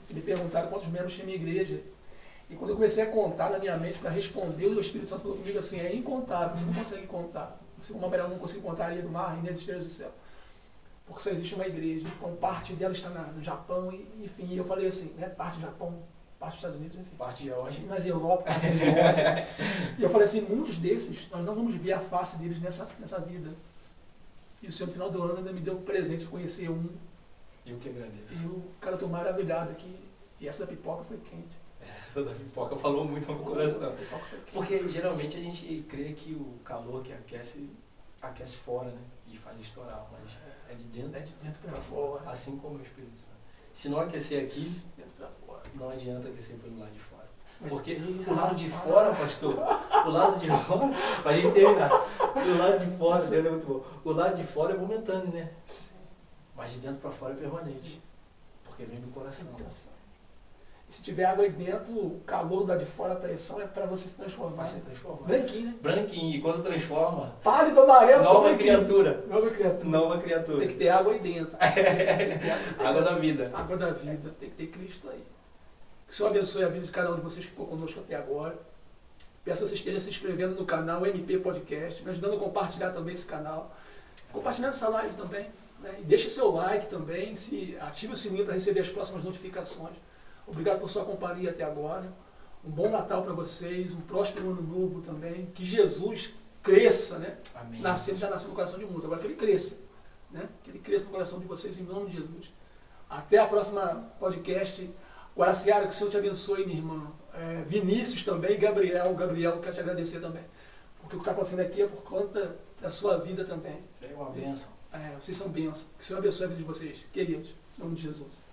A: Que me perguntaram quantos membros tinha minha igreja. E quando eu comecei a contar na minha mente para responder, o Espírito Santo falou comigo assim, é incontável, você não consegue contar. Assim como a Maria não consegue contar a areia do mar e nem as estrelas do céu. Porque só existe uma igreja, então parte dela está no Japão, e, enfim, e eu falei assim, né, parte do Japão, parte dos Estados Unidos, enfim.
B: Parte de Geórgia.
A: Mas Europa, parte de Geórgia. E eu falei assim, muitos desses, nós não vamos ver a face deles nessa vida. E o Senhor, no final do ano, ainda me deu um presente de conhecer um.
B: Eu que agradeço.
A: E o cara, estou maravilhado aqui. E essa pipoca foi quente.
B: Essa da pipoca falou muito no coração.
A: Pipoca foi quente.
B: Porque geralmente a gente crê que o calor que aquece fora, né? E faz estourar, mas é de dentro.
A: É de dentro para fora.
B: Assim como o Espírito Santo. Se não aquecer aqui,
A: Dentro para fora.
B: não adianta aquecer pelo lado de fora.
A: Mas
B: Porque
A: tem
B: o lado de fora, pastor, o lado de fora, pra gente terminar, o lado de fora, Deus é muito bom. O lado de fora é momentâneo, né?
A: Sim.
B: Mas de dentro para fora é permanente. Porque vem do coração.
A: E se tiver água aí dentro, o calor da de fora, a pressão é para você se transformar.
B: Vai se transformar.
A: Branquinho, né?
B: Branquinho. E quando transforma,
A: Pálido, amarelo,
B: nova
A: branquinho.
B: criatura.
A: Nova criatura.
B: Nova
A: Tem
B: criatura.
A: que ter água aí dentro.
B: Água da vida.
A: Água da vida. Tem que ter Cristo aí. Que o Senhor abençoe a vida de cada um de vocês que ficou conosco até agora. Peço que vocês estejam se inscrevendo no canal MP Podcast, me ajudando a compartilhar também esse canal. Compartilhando essa live também. Né? E deixe seu like também, ative o sininho para receber as próximas notificações. Obrigado por sua companhia até agora. Um bom Natal para vocês, um próspero ano novo também. Que Jesus cresça, né?
B: Amém.
A: Já nasceu no coração de muitos, agora que ele cresça. Né? Que ele cresça no coração de vocês em nome de Jesus. Até a próxima podcast. Guaraciara, que o Senhor te abençoe, minha irmã. Vinícius também, Gabriel, quero te agradecer também. Porque o que está acontecendo aqui é por conta da sua vida também.
B: Isso é uma bênção.
A: Vocês são bênçãos. Que o Senhor abençoe a vida de vocês, queridos. Em nome de Jesus.